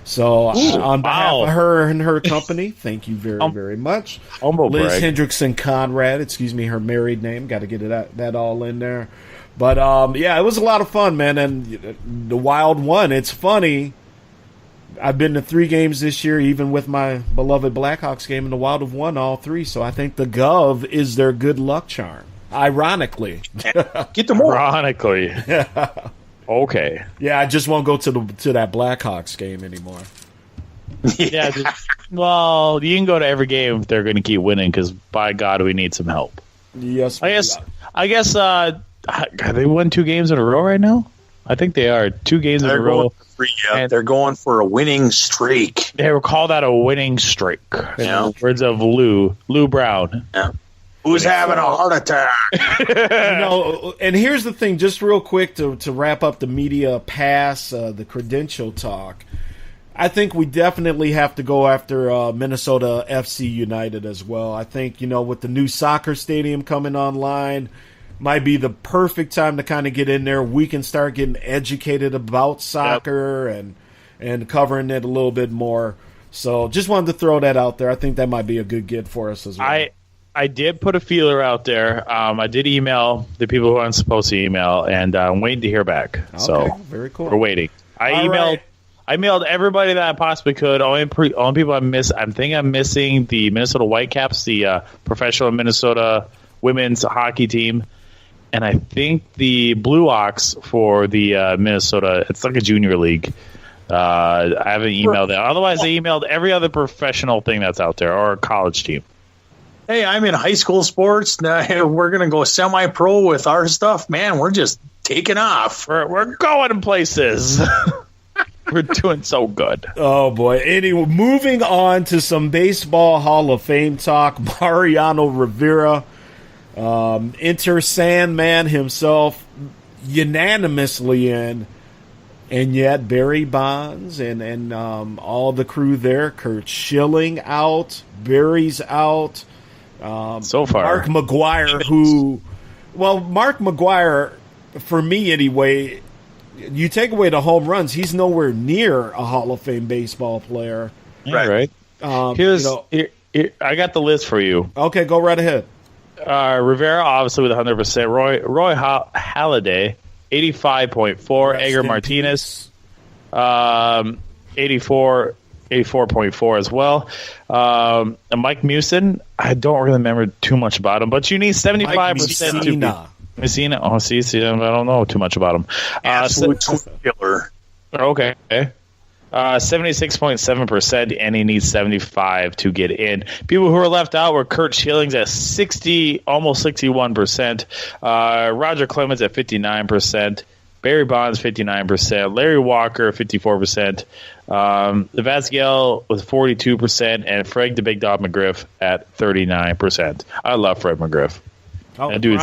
So on behalf of her and her company, thank you very, very much. Liz Hendrickson Conrad, her married name. Got to get that all in there. But, it was a lot of fun, man. And the Wild won. It's funny. I've been to 3 games this year, even with my beloved Blackhawks game, and the Wild have won all 3. So I think the Gov is their good luck charm. Ironically. Get the more. Ironically. Okay. Yeah, I just won't go to that Blackhawks game anymore. Yeah. Well, you can go to every game if they're going to keep winning, because by God, we need some help. Yes. I guess. They won 2 games in a row right now. I think they are 2 games in a row. They're going for a winning streak. They would call that a winning streak. In the words of Lou Brown. Yeah. Who's having a heart attack? And here's the thing, just real quick to wrap up the media pass, the credential talk. I think we definitely have to go after Minnesota FC United as well. I think, with the new soccer stadium coming online, might be the perfect time to kind of get in there. We can start getting educated about soccer and covering it a little bit more. So just wanted to throw that out there. I think that might be a good get for us as well. I did put a feeler out there. I did email the people who I'm supposed to email, and I'm waiting to hear back. Okay, so very cool. We're waiting. I mailed everybody that I possibly could. Only people I miss. I'm missing the Minnesota Whitecaps, the professional Minnesota women's hockey team. And I think the Blue Ox for the Minnesota, it's like a junior league. I haven't emailed that. Otherwise, I emailed every other professional thing that's out there, or a college team. Hey, I'm in high school sports. Now we're going to go semi-pro with our stuff. Man, we're just taking off. We're going places. We're doing so good. Oh, boy. Anyway, moving on to some Baseball Hall of Fame talk. Mariano Rivera. Enter Sandman himself, unanimously in, and yet Barry Bonds and all the crew there. Curt Schilling out, Barry's out. So far, Mark McGwire, Mark McGwire, for me anyway, you take away the home runs, he's nowhere near a Hall of Fame baseball player. Right. I got the list for you. Okay, go right ahead. Rivera, obviously, with 100%. Roy Halladay, 85.4. Edgar Martinez, 84.4 as well. And Mike Musin, I don't really remember too much about him, but you need 75% to Messina. Oh, see, I don't know too much about him. Absolute killer. Okay. 76.7%, and he needs 75 to get in. People who are left out were Curt Schilling's at 60, almost 61%. Roger Clemens at 59%. Barry Bonds 59%. Larry Walker 54%. Vazquez with 42%, and Fred the Big Dog McGriff at 39%. I love Fred McGriff. Oh, that dude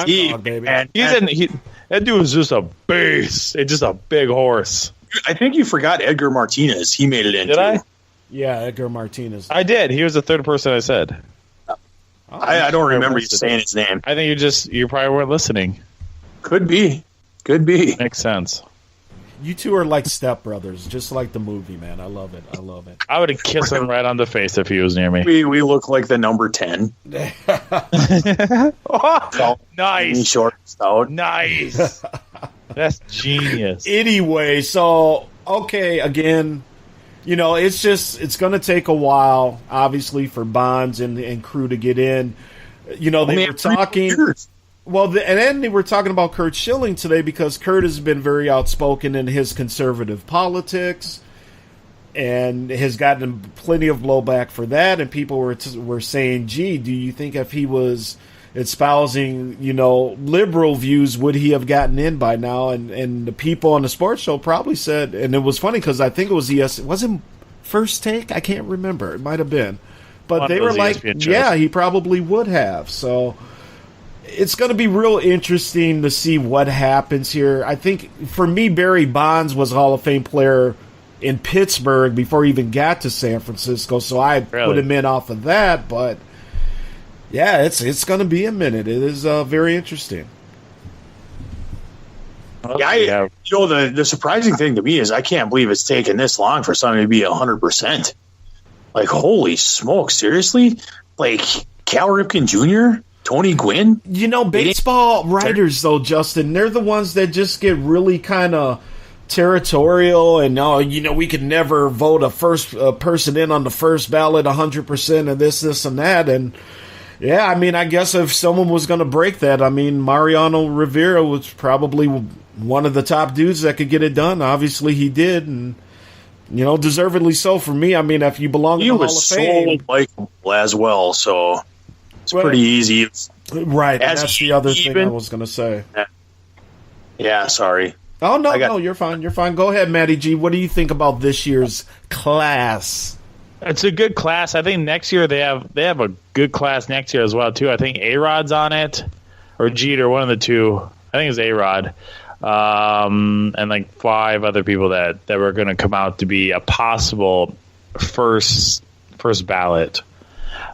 is just a beast. It's just a big horse. I think you forgot Edgar Martinez. He made it in. Did I? Yeah, Edgar Martinez. I did. He was the third person I said. I don't remember you saying his name. I think you probably weren't listening. Could be. Makes sense. You two are like stepbrothers, just like the movie, man. I love it. I would have kissed him right on the face if he was near me. We look like the number 10. Oh, nice. Short, stout. Nice. That's genius. Anyway, so, okay, again, it's going to take a while, obviously, for Bonds and crew to get in. They were talking. Well, and then they were talking about Curt Schilling today, because Curt has been very outspoken in his conservative politics and has gotten plenty of blowback for that. And people were saying, gee, do you think if he was espousing, liberal views, would he have gotten in by now? And the people on the sports show probably said, and it was funny because I think it was wasn't First Take? I can't remember. It might have been. But they were like, yeah, he probably would have. So it's going to be real interesting to see what happens here. I think, for me, Barry Bonds was a Hall of Fame player in Pittsburgh before he even got to San Francisco, so I put him in off of that. But, yeah, it's going to be a minute. It is very interesting. Yeah, the surprising thing to me is I can't believe it's taken this long for something to be 100%. Like, holy smoke, seriously? Like, Cal Ripken Jr.? Tony Gwynn? You know, baseball writers, though, Justin, they're the ones that just get really kind of territorial and, we could never vote a person in on the first ballot 100% of this, and that. And, yeah, I mean, I guess if someone was going to break that, I mean, Mariano Rivera was probably one of the top dudes that could get it done. Obviously, he did, and, deservedly so for me. I mean, if you belong in the Hall of Fame. He was so likable as well, so it's pretty easy. Right, and that's the other thing I was going to say. Yeah, sorry. Oh, no, you're fine. You're fine. Go ahead, Matty G. What do you think about this year's class? It's a good class. I think next year they have a good class next year as well, too. I think A-Rod's on it, or Jeter, one of the two. I think it's A-Rod. And like 5 other people that were going to come out to be a possible first ballot.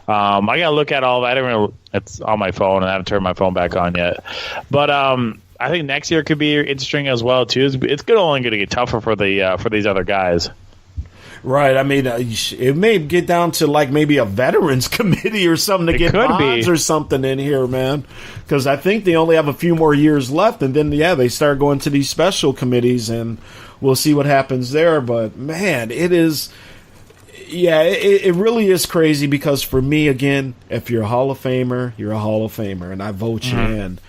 I got to look at all that. It's on my phone, and I haven't turned my phone back on yet. But I think next year could be interesting as well too. It's only going to get tougher for these other guys. Right. I mean, it may get down to like maybe a veterans committee or something to get bonds or something in here, man. Because I think they only have a few more years left, and then they start going to these special committees, and we'll see what happens there. But man, it is. Yeah, it really is crazy because for me, again, if you're a Hall of Famer, you're a Hall of Famer, and I vote you in.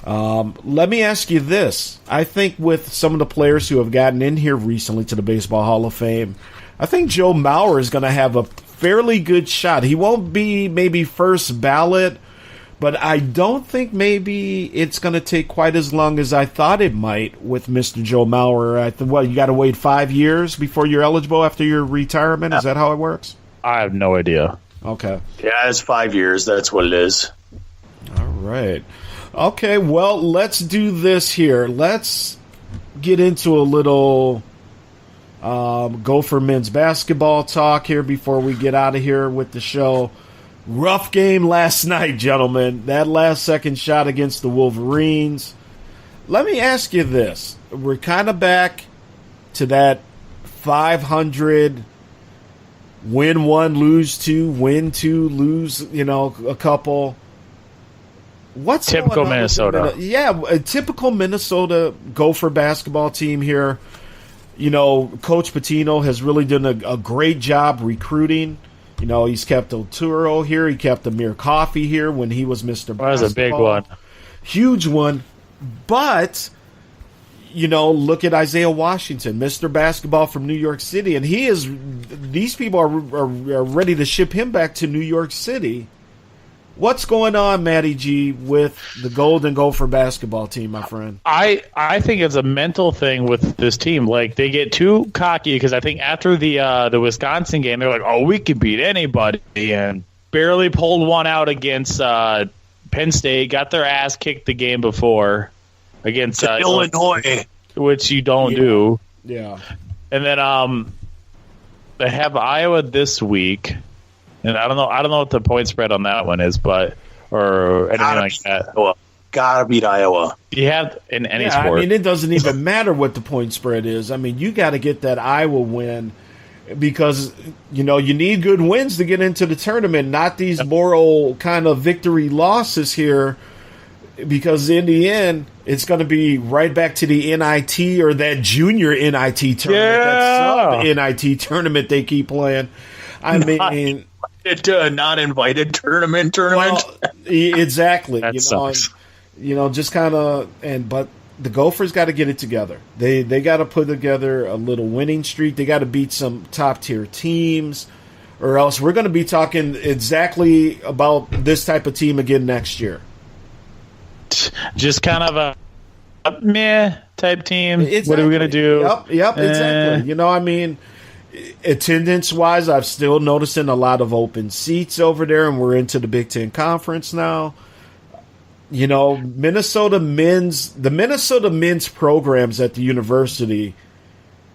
Let me ask you this. I think with some of the players who have gotten in here recently to the Baseball Hall of Fame, I think Joe Mauer is going to have a fairly good shot. He won't be maybe first ballot, but I don't think maybe it's going to take quite as long as I thought it might with Mr. Joe Mauer. You got to wait 5 years before you're eligible after your retirement? Is that how it works? I have no idea. Okay. Yeah, it's 5 years. That's what it is. All right. Okay, well, let's do this here. Let's get into a little Gopher men's basketball talk here before we get out of here with the show. Rough game last night, gentlemen. That last second shot against the Wolverines. Let me ask you this. We're kind of back to that 500 win 1, lose 2, win 2, lose, a couple. What's typical Minnesota? A typical Minnesota Gopher basketball team here. Coach Pitino has really done a great job recruiting. He's kept Oturo here. He kept Amir Coffey here when he was Mr. Basketball. That was a big one. Huge one. But, look at Isaiah Washington, Mr. Basketball from New York City. And these people are ready to ship him back to New York City. What's going on, Matty G, with the Golden Gopher basketball team, my friend? I think it's a mental thing with this team. Like, they get too cocky because I think after the Wisconsin game, they're like, oh, we can beat anybody, and barely pulled one out against Penn State, got their ass kicked the game before against Illinois, which you don't do. Yeah. And then they have Iowa this week. And I don't know what the point spread on that one is, or anything like that. Iowa. Gotta beat Iowa. You have in any sport. I mean, it doesn't even matter what the point spread is. I mean, you got to get that Iowa win because you need good wins to get into the tournament, not these moral kind of victory losses here. Because in the end, it's going to be right back to the NIT or that junior NIT tournament, that sub-NIT tournament they keep playing. I mean, not invited tournament. Well, exactly. That sucks. Just kind of but the Gophers got to get it together. They got to put together a little winning streak. They got to beat some top tier teams, or else we're going to be talking exactly about this type of team again next year. Just kind of a meh type team. Exactly. What are we going to do? Yep, exactly. Attendance-wise, I've still noticing a lot of open seats over there, and we're into the Big Ten Conference now. The Minnesota men's programs at the university,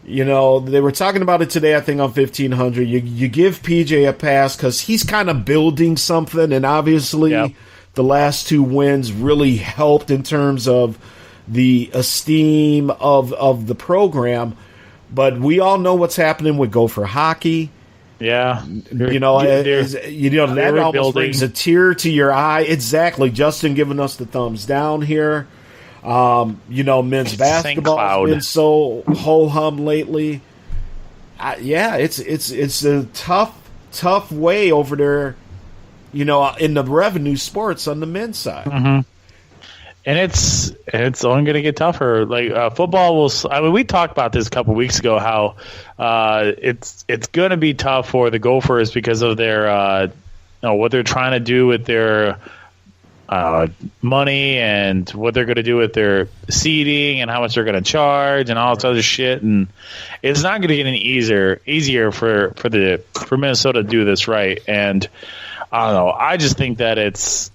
they were talking about it today, I think, on 1500. You give PJ a pass because he's kind of building something, and obviously the last 2 wins really helped in terms of the esteem of the program. But we all know what's happening with Gopher hockey. Yeah. That almost brings a tear to your eye. Exactly. Justin giving us the thumbs down here. Men's basketball has been so ho-hum lately. It's a tough way over there, in the revenue sports on the men's side. Mm-hmm. And it's only going to get tougher. Like football will. I mean, we talked about this a couple weeks ago. How it's going to be tough for the Gophers because of their what they're trying to do with their money and what they're going to do with their seating and how much they're going to charge and all this other shit. And it's not going to get any easier for Minnesota to do this right. And I don't know. I just think that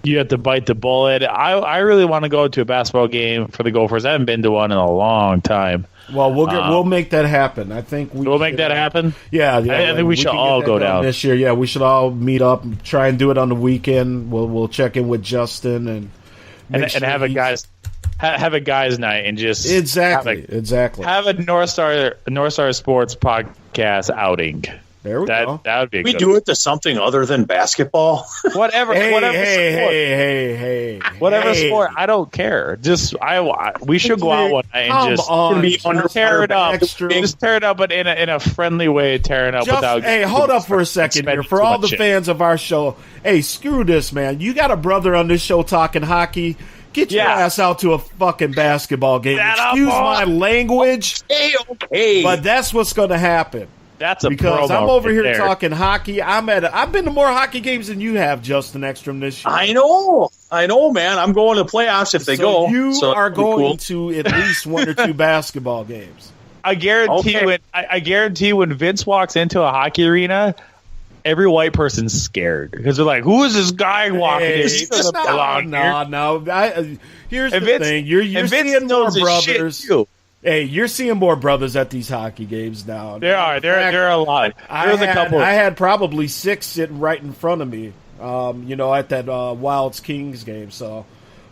you have to bite the bullet. I really want to go to a basketball game for the Gophers. I haven't been to one in a long time. Well, we'll make that happen. I think we'll make that happen. Yeah, I think we should all go down this year. Yeah, we should all meet up and try and do it on the weekend. We'll check in with Justin and have a guys night and just exactly have a North Star Sports podcast outing. There we go. That would be. We do it to something other than basketball. Whatever. Whatever sport. I don't care. We should go out one night and just tear it up. Just tear it up, but in a friendly way. Tear it up without. Hey, hold up for a second here. For all the fans of our show, hey, screw this, man. You got a brother on this show talking hockey. Get your ass out to a fucking basketball game. Excuse my language. Okay. But that's what's going to happen. That's because I'm over here talking hockey. I've been to more hockey games than you have, Justin Ekstrom, this year. I know, man. I'm going to playoffs if they go. You are going to at least one or two basketball games. I guarantee when Vince walks into a hockey arena, every white person's scared because they're like, "Who is this guy walking in? He doesn't belong here." No. Here's the thing: you're seeing more brothers. Hey, you're seeing more brothers at these hockey games now. There are a lot. There's a couple. I had probably 6 sitting right in front of me, at that Wilds Kings game. So,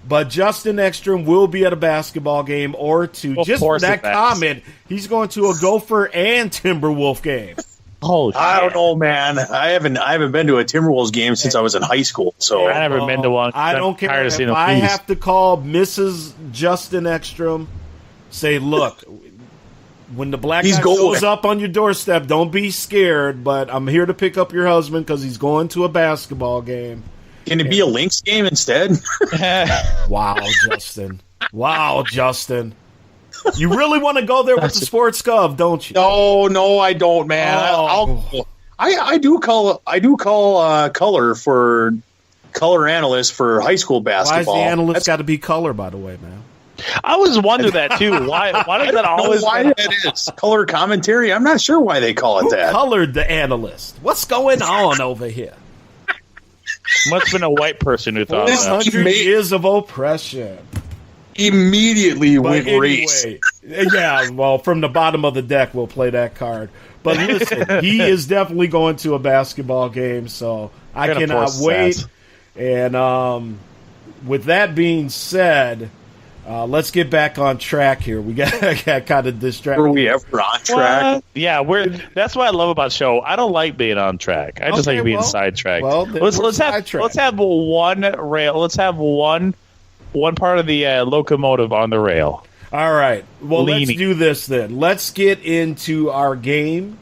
but Justin Ekstrom will be at a basketball game or two. Just for that comment, he's going to a Gopher and Timberwolf game. Oh, I don't know, man. I haven't been to a Timberwolves game since I was in high school. So I never been to one. I don't care if I have to call Mrs. Justin Ekstrom. Say, look, when the black guy shows up on your doorstep, don't be scared, but I'm here to pick up your husband because he's going to a basketball game. Can it be a Lynx game instead? Wow, Justin. You really want to go there with the sports gov, don't you? No, I don't, man. I do call color for color analyst for high school basketball. Why is the analyst got to be color, by the way, man? I always wonder that too. Why does that always? Why that is color commentary? I'm not sure why they call it that. Who colored the analyst? What's going on over here? Must have been a white person who thought that. 100 years of oppression. Immediately with race. Yeah, well, from the bottom of the deck, we'll play that card. But listen, he is definitely going to a basketball game, so I cannot wait. And with that being said. Let's get back on track here. We got kind of distracted. Were we ever on track? Yeah, that's what I love about the show. I don't like being on track. I just like being sidetracked. Well, let's have one rail. Let's have one part of the locomotive on the rail. All right. Well, let's do this then. Let's get into our game.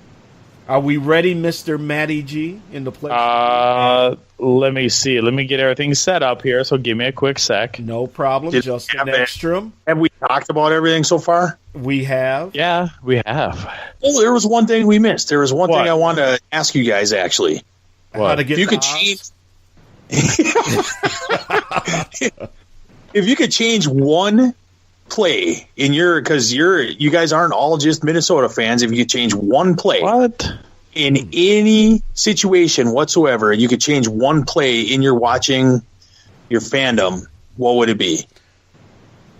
Are we ready, Mr. Matty G, in the place? Let me see. Let me get everything set up here, so give me a quick sec. No problem, Justin Ekstrom. Have we talked about everything so far? We have. Yeah, we have. Oh, there was one thing we missed. There was one thing I wanted to ask you guys, actually. How to get if you could change... If you could change one play in because you guys aren't all just Minnesota fans. If you could change one play in any situation whatsoever, you could change one play in your watching your fandom, what would it be?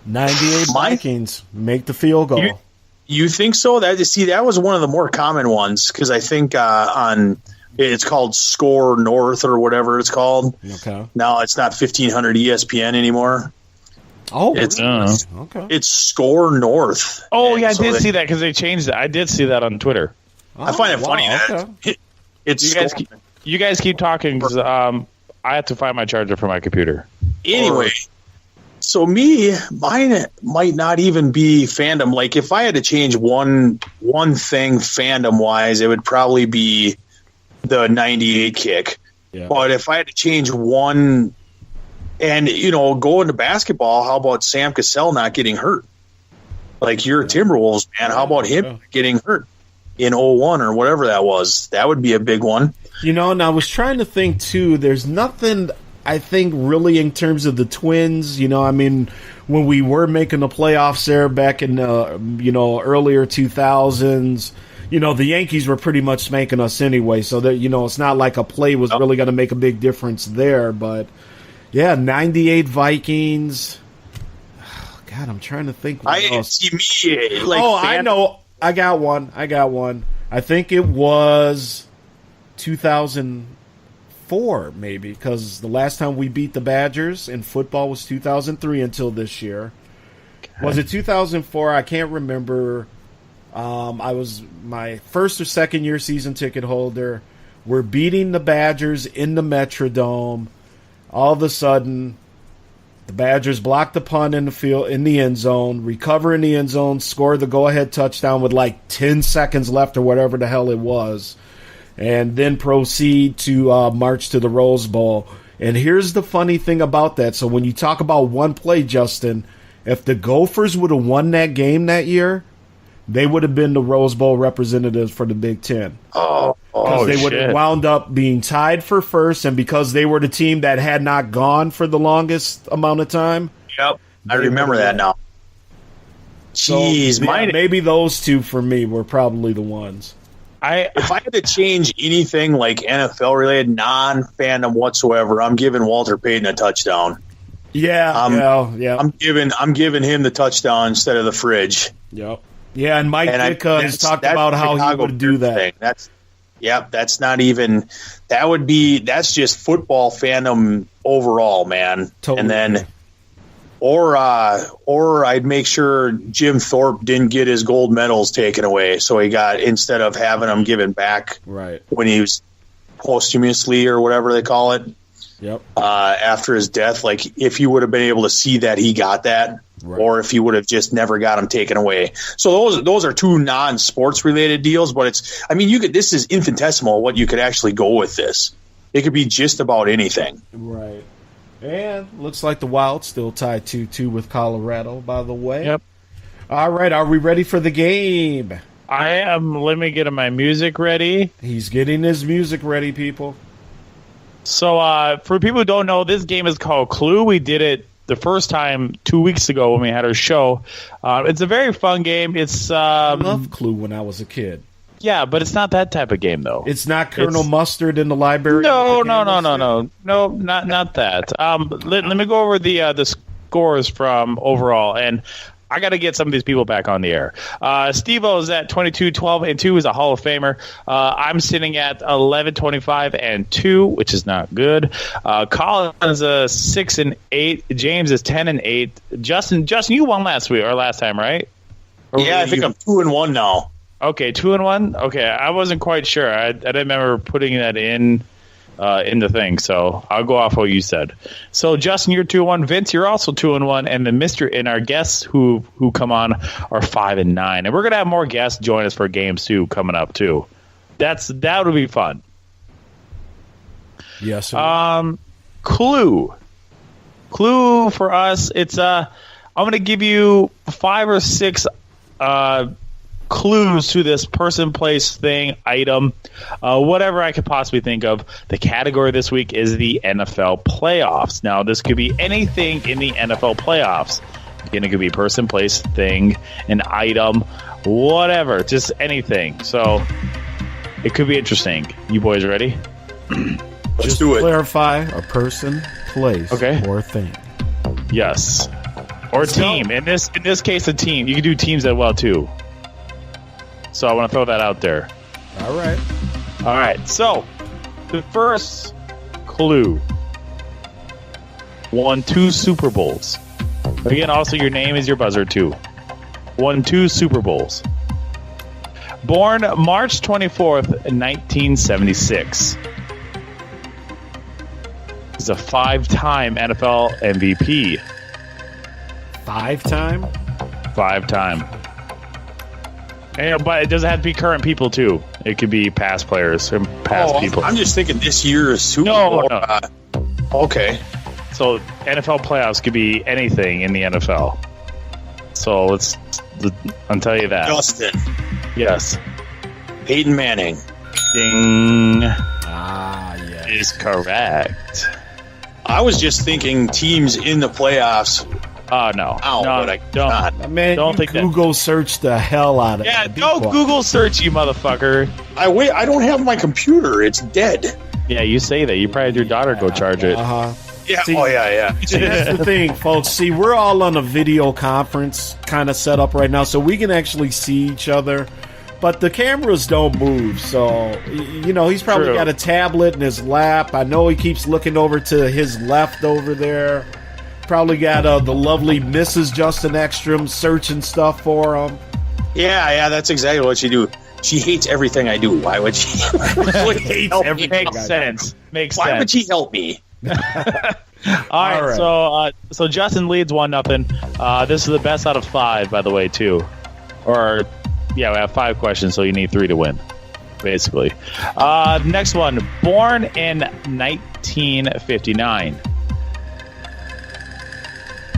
98 Vikings make the field goal. You think so? That was one of the more common ones because I think it's called Score North or whatever it's called. Okay. Now it's not 1500 ESPN anymore. Oh, it's okay. It's Score North. Oh, yeah, I did see that because they changed it. I did see that on Twitter. I find it funny that You guys keep talking because I have to find my charger for my computer. Anyway, so mine might not even be fandom. Like if I had to change one thing fandom wise, it would probably be the 98 kick. Yeah. But if I had to change one, and go into basketball, how about Sam Cassell not getting hurt? Like you're a Timberwolves man, how about him getting hurt in 01 or whatever that was? That would be a big one. And I was trying to think too. There's nothing I think really in terms of the Twins. When we were making the playoffs there back in earlier 2000s. The Yankees were pretty much spanking us anyway, so that it's not like a play was really going to make a big difference there. But yeah, 98 Vikings. God, I'm trying to think. I know. I got one. I think it was 2004, maybe, because the last time we beat the Badgers in football was 2003 until this year. Okay. Was it 2004? I can't remember. I was my first or second year season ticket holder. We're beating the Badgers in the Metrodome. All of a sudden, the Badgers block the punt in the field, in the end zone, recover in the end zone, score the go-ahead touchdown with like 10 seconds left or whatever the hell it was, and then proceed to march to the Rose Bowl. And here's the funny thing about that. So when you talk about one play, Justin, if the Gophers would have won that game that year, they would have been the Rose Bowl representatives for the Big Ten. Because they would have wound up being tied for first, and because they were the team that had not gone for the longest amount of time. Yep, I remember that now. Jeez, maybe those two for me were probably the ones. If I had to change anything like NFL related, non-fandom whatsoever, I'm giving Walter Payton a touchdown. Yeah. I'm giving him the touchdown instead of the fridge. Yep. Yeah, and Mike Ditka has talked about how he would do that. That's not even – that's just football fandom overall, man. Totally. And then or I'd make sure Jim Thorpe didn't get his gold medals taken away, so he got – instead of having them given back when he was posthumously or whatever they call it. Yep. After his death, like if you would have been able to see that he got that, or if you would have just never got him taken away. So those are two non-sports related deals, but this is infinitesimal what you could actually go with this. It could be just about anything. Right. And looks like the Wild still tied 2-2 with Colorado, by the way. Yep. All right, are we ready for the game? I am. Let me get my music ready. He's getting his music ready, people. So, for people who don't know, this game is called Clue. We did it the first time 2 weeks ago when we had our show. It's a very fun game. I loved Clue when I was a kid. Yeah, but it's not that type of game, though. It's not Colonel Mustard in the library? No, not that. Let me go over the scores from overall, and I got to get some of these people back on the air. Steve-O is at 22-12-2, is a Hall of Famer. I'm sitting at 11-25-2, which is not good. Colin is 6-8. James is 10-8. Justin, you won last time, right? I think I'm 2-1 now. Okay, 2-1. Okay, I wasn't quite sure. I didn't remember putting that in the thing, so I'll go off what you said. So Justin, you're 2-1. Vince, you're also 2-1, and then and our guests who come on are 5-9, and we're gonna have more guests join us for games too coming up too. That would be fun. Yes. Clue for us. It's I'm gonna give you 5 or 6 clues to this person, place, thing, item, whatever I could possibly think of. The category this week is the NFL playoffs. Now, this could be anything in the NFL playoffs. Again, it could be person, place, thing, an item, whatever, just anything. So it could be interesting. You boys ready? Let's do it. Clarify a person, place, or thing. Yes. Or team. In this case, a team. You can do teams as well, too. So I want to throw that out there. All right. So the first clue: won 2 Super Bowls. Again, also your name is your buzzer too. Won 2 Super Bowls. Born March 24th, 1976. He's a 5-time NFL MVP. 5-time? 5-time. And, but it doesn't have to be current people, too. It could be past players and past people. I'm just thinking this year's Superbowl. No. Okay. So NFL playoffs could be anything in the NFL. So I'll tell you that. Justin. Yes. Peyton Manning. Ding. Yes. Is correct. I was just thinking teams in the playoffs. Oh, no. Ow, no, but I don't. Man, don't you think Google search the hell out of Yeah, it. don't Google search, you motherfucker. I don't have my computer. It's dead. Yeah, you say that. You probably had your daughter go charge it. Uh-huh. Yeah. See, yeah. See, that's the thing, folks. See, we're all on a video conference kind of set up right now, so we can actually see each other. But the cameras don't move, so, he's probably True. got a tablet in his lap. I know he keeps looking over to his left over there. Probably got the lovely Mrs. Justin Ekstrom searching stuff for him. Yeah, that's exactly what she do. She hates everything I do. Why would she? Hates everything. Makes sense. Why would she help me? All right. So Justin leads 1-0. This is the best out of 5, by the way, too. Or, yeah, we have 5 questions, so you need 3 to win, basically. Next one. Born in 1959.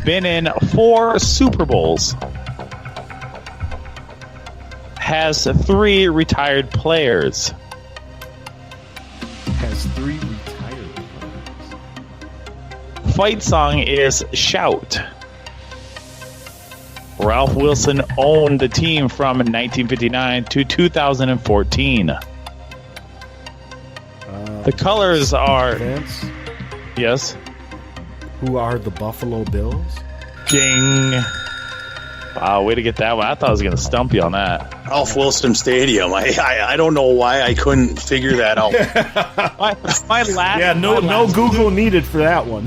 Been in 4 Super Bowls. Has 3 retired players. Has 3 retired players. Fight song is Shout. Ralph Wilson owned the team from 1959 to 2014. The colors are... Vince? Yes? Who are the Buffalo Bills? Ding. Wow, way to get that one. I thought I was going to stump you on that. Ralph Wilson Stadium. I don't know why I couldn't figure that out. my last... Yeah, no Google needed for that one.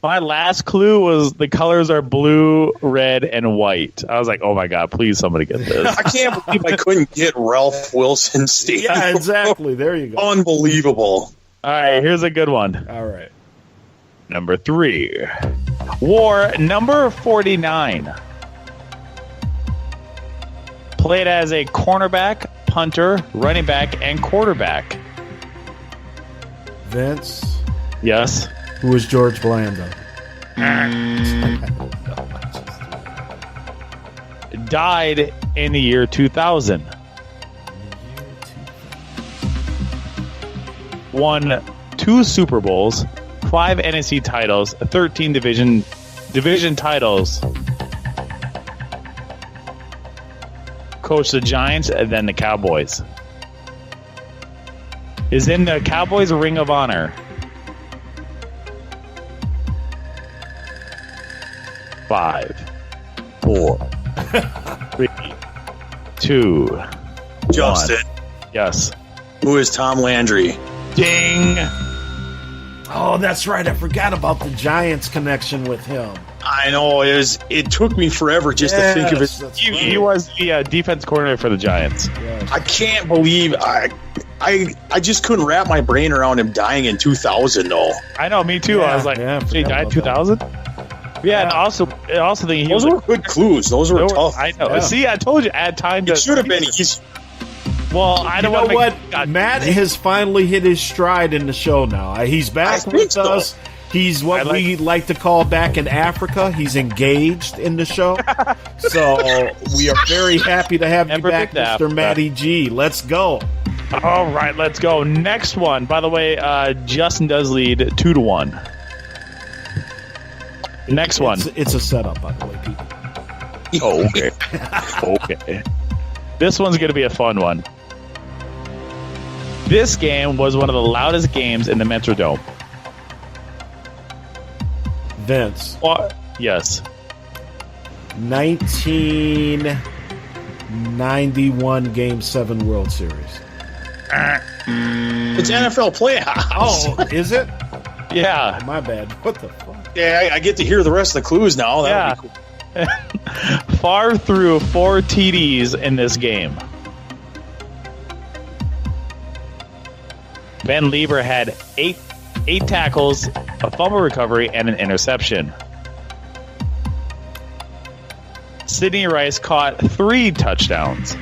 My last clue was the colors are blue, red, and white. I was like, oh my God, please somebody get this. I can't believe I couldn't get Ralph Wilson Stadium. Yeah, exactly. There you go. Unbelievable. All right, here's a good one. All right. Number 3. Wore number 49. Played as a cornerback, punter, running back, and quarterback. Vince? Yes? Who is George Blanda? Died in the year 2000. Won 2 Super Bowls, 5 NFC titles, 13 division titles. Coached the Giants and then the Cowboys. Is in the Cowboys Ring of Honor. 5, 4, 3, 2, Justin. 1. Yes. Who is Tom Landry? Ding. Oh, that's right. I forgot about the Giants connection with him. I know. It took me forever just to think of it. He was the defense coordinator for the Giants. I can't believe I just couldn't wrap my brain around him dying in 2000, though. I know, me too. I was like, he died in 2000? Yeah, and also thinking those were good clues. Those were tough. I know. Yeah. See, I told you, add time to... It should have been easy. Well, I don't know know what? Matt has finally hit his stride in the show now. He's back with us. He's what we like to call back in Africa. He's engaged in the show. So we are very happy to have you back, Mr. Matty G. Let's go. All right, let's go. Next one. By the way, Justin does lead 2-1. Next one. It's a setup, by the way, people. Oh, okay. Okay. This one's going to be a fun one. This game was one of the loudest games in the Metrodome. Vince. Yes. 1991 Game 7 World Series. It's NFL playoffs. Oh, is it? Yeah. My bad. What the fuck? Yeah, I get to hear the rest of the clues now. Yeah. Be cool. Favre threw 4 TDs in this game. Ben Lieber had eight tackles, a fumble recovery, and an interception. Sidney Rice caught 3 touchdowns.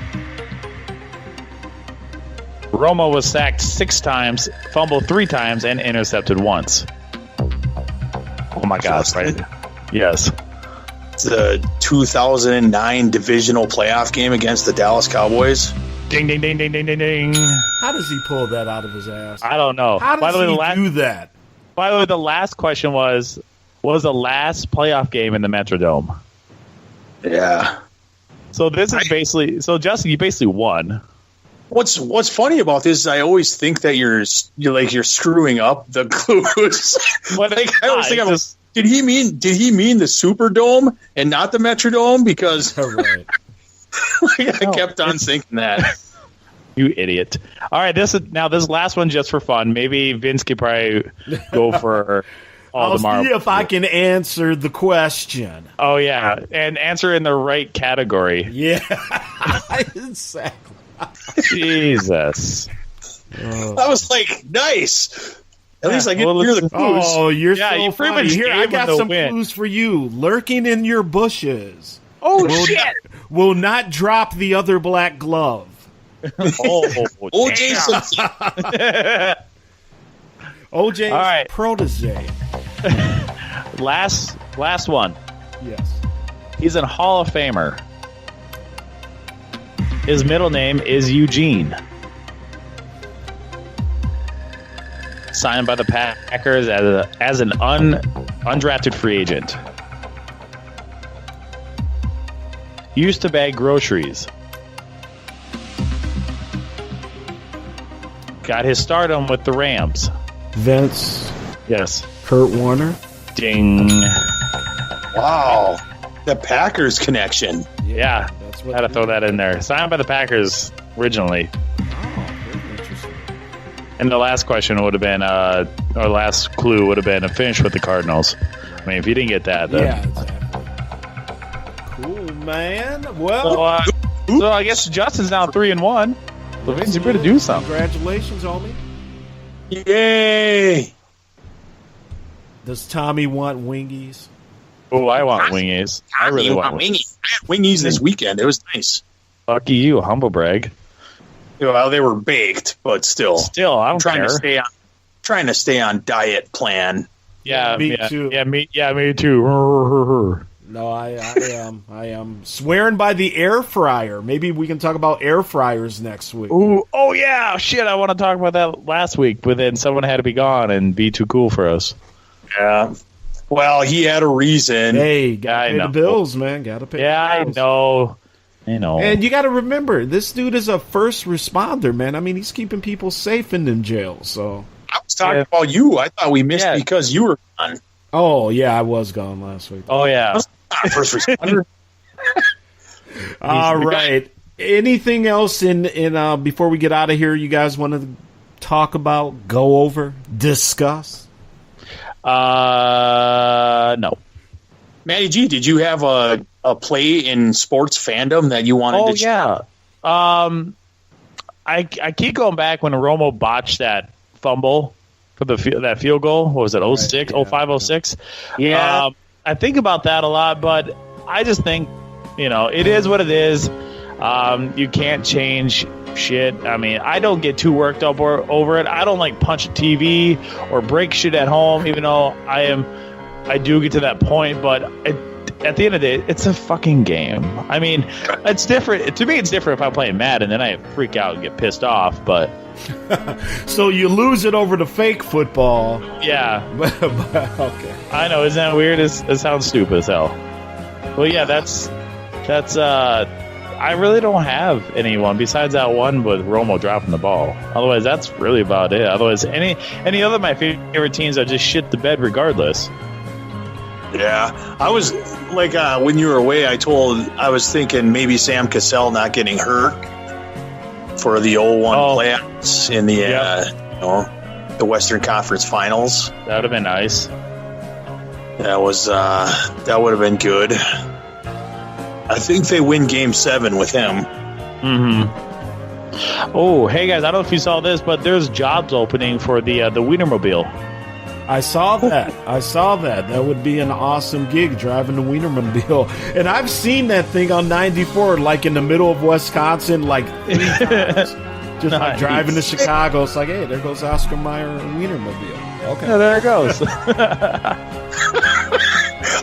Romo was sacked 6 times, fumbled 3 times, and intercepted once. Oh my gosh, right? Yes. The 2009 divisional playoff game against the Dallas Cowboys. Ding, ding, ding, ding, ding, ding, ding. How does he pull that out of his ass? I don't know. How does he do that? By the way, the last question was the last playoff game in the Metrodome. Yeah. So this is basically, Justin, you basically won. What's funny about this is I always think that you're screwing up the clues. I always think did he mean the Superdome and not the Metrodome? Because right. I kept on thinking that. You idiot. All right, this last one just for fun. Maybe Vince could probably go for all the marbles. I'll see if I can answer the question. Oh, yeah, and answer in the right category. Yeah, exactly. Jesus. I was like, nice. At least I get to hear the clues. Oh, you're so you pretty funny. much Here, I gave got him the some win. clues for you. Lurking in your bushes. Oh, shit. Will not drop the other black glove. O.J. Simpson. O.J.'s All right. protege. Last one. Yes. He's a Hall of Famer. His middle name is Eugene. Signed by the Packers as an undrafted free agent. Used to bag groceries. Got his stardom with the Rams. Vince. Yes. Kurt Warner. Ding. Wow. The Packers connection. Yeah. That's what Had to throw that in there. Signed by the Packers originally. very interesting. And the last question would have been, or last clue would have been a finish with the Cardinals. I mean, if you didn't get that, then. Yeah, exactly. Cool, man. Well, so I guess Justin's now 3-1. So Vince, you better do something. Congratulations, homie. Yay! Does Tommy want wingies? Oh, I want wingies. I really want wingies. I had wingies this weekend. It was nice. Lucky you, humble brag. Well, they were baked, but still. I don't care. Trying to stay on diet plan. Yeah, me too. Yeah, me too. No, I am swearing by the air fryer. Maybe we can talk about air fryers next week. Ooh, oh yeah, shit! I want to talk about that last week, but then someone had to be gone and be too cool for us. Yeah. Well, he had a reason. Hey, gotta pay the bills, man. Gotta pay. Yeah, the bills. I know. And you got to remember, this dude is a first responder, man. I mean, he's keeping people safe in them jails. So I was talking about you. I thought we missed because you were gone. Oh yeah, I was gone last week. Oh yeah, first responder. All right. Anything else in before we get out of here? You guys want to talk about, go over, discuss? No. Matty G, did you have a play in sports fandom that you wanted to? Oh yeah. I keep going back when Romo botched that fumble for that field goal. What was it? 06, 05, 06? Yeah. I think about that a lot, but I just think, it is what it is. You can't change shit. I mean, I don't get too worked up over it. I don't like punch a TV or break shit at home, even though I do get to that point, but at the end of the day, it's a fucking game. I mean, it's different. To me, it's different if I'm playing Madden, then I freak out and get pissed off, but... So you lose it over to fake football. Yeah. Okay. I know, isn't that weird? It sounds stupid as hell. Well, yeah, that's I really don't have anyone besides that one with Romo dropping the ball. Otherwise, that's really about it. Otherwise, any other of my favorite teams are just shit the bed regardless. Yeah, I was like when you were away. I was thinking maybe Sam Cassell not getting hurt for the 0-1 playoffs in the Western Conference Finals. That would have been nice. That would have been good. I think they win Game 7 with him. Mm-hmm. Oh, hey guys, I don't know if you saw this, but there's jobs opening for the Wienermobile. I saw that. That would be an awesome gig, driving the Wienermobile. And I've seen that thing on 94, like in the middle of Wisconsin, like 3 times. Just like driving to Chicago. It's like, hey, there goes Oscar Mayer and Wienermobile. Okay. Yeah, there it goes.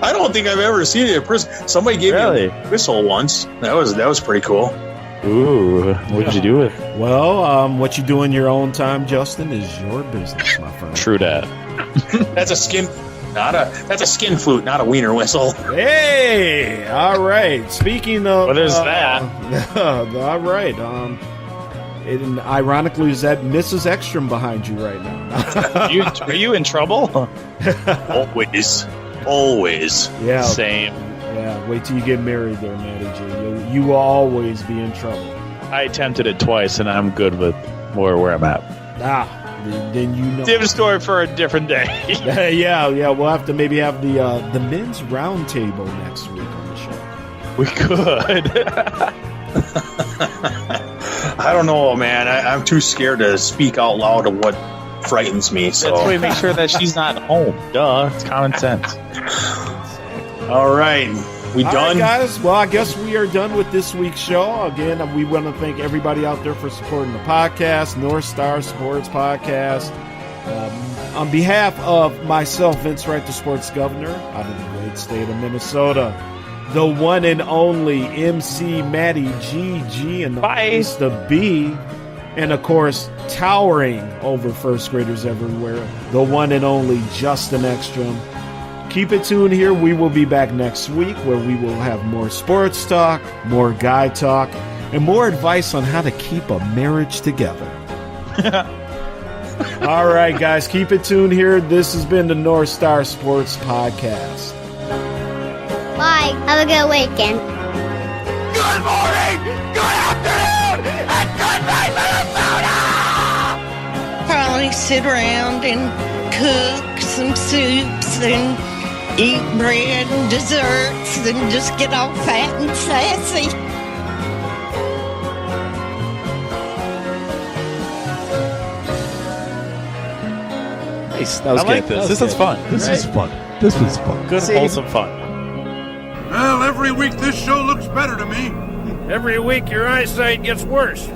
I don't think I've ever seen it in person. Somebody gave me a whistle once. That was pretty cool. Ooh, what did you do with it? Well, what you do in your own time, Justin, is your business, my friend. True that. That's a skin flute, not a wiener whistle. Hey, all right. Speaking of, well, there's that. All right. And ironically, is that Mrs. Ekstrom behind you right now? Are you in trouble? Always. Yeah. Same. Yeah. Wait till you get married, there, Matty G. You will always be in trouble. I attempted it twice, and I'm good with where I'm at. Then you know. Different story for a different day. yeah. We'll have to maybe have the men's round table next week on the show. We could. I don't know, man. I'm too scared to speak out loud of what frightens me. So that's why we make sure that she's not home. Duh, it's common sense. All right. We done? All right, guys. Well, I guess we are done with this week's show. Again, we want to thank everybody out there for supporting the podcast, North Star Sports Podcast. On behalf of myself, Vince Wright, the sports governor, out of the great state of Minnesota, the one and only MC Matty G, and the place to be, and of course, towering over first graders everywhere, the one and only Justin Ekstrom. Keep it tuned here. We will be back next week where we will have more sports talk, more guy talk, and more advice on how to keep a marriage together. All right, guys, keep it tuned here. This has been the North Star Sports Podcast. Bye. Have a good weekend. Good morning, good afternoon, and good night, Minnesota! Probably sit around and cook some soups and eat bread and desserts and just get all fat and sassy. Nice. That was good. This is fun. This is fun. This was fun. Good, wholesome fun. Well, every week this show looks better to me. Every week your eyesight gets worse.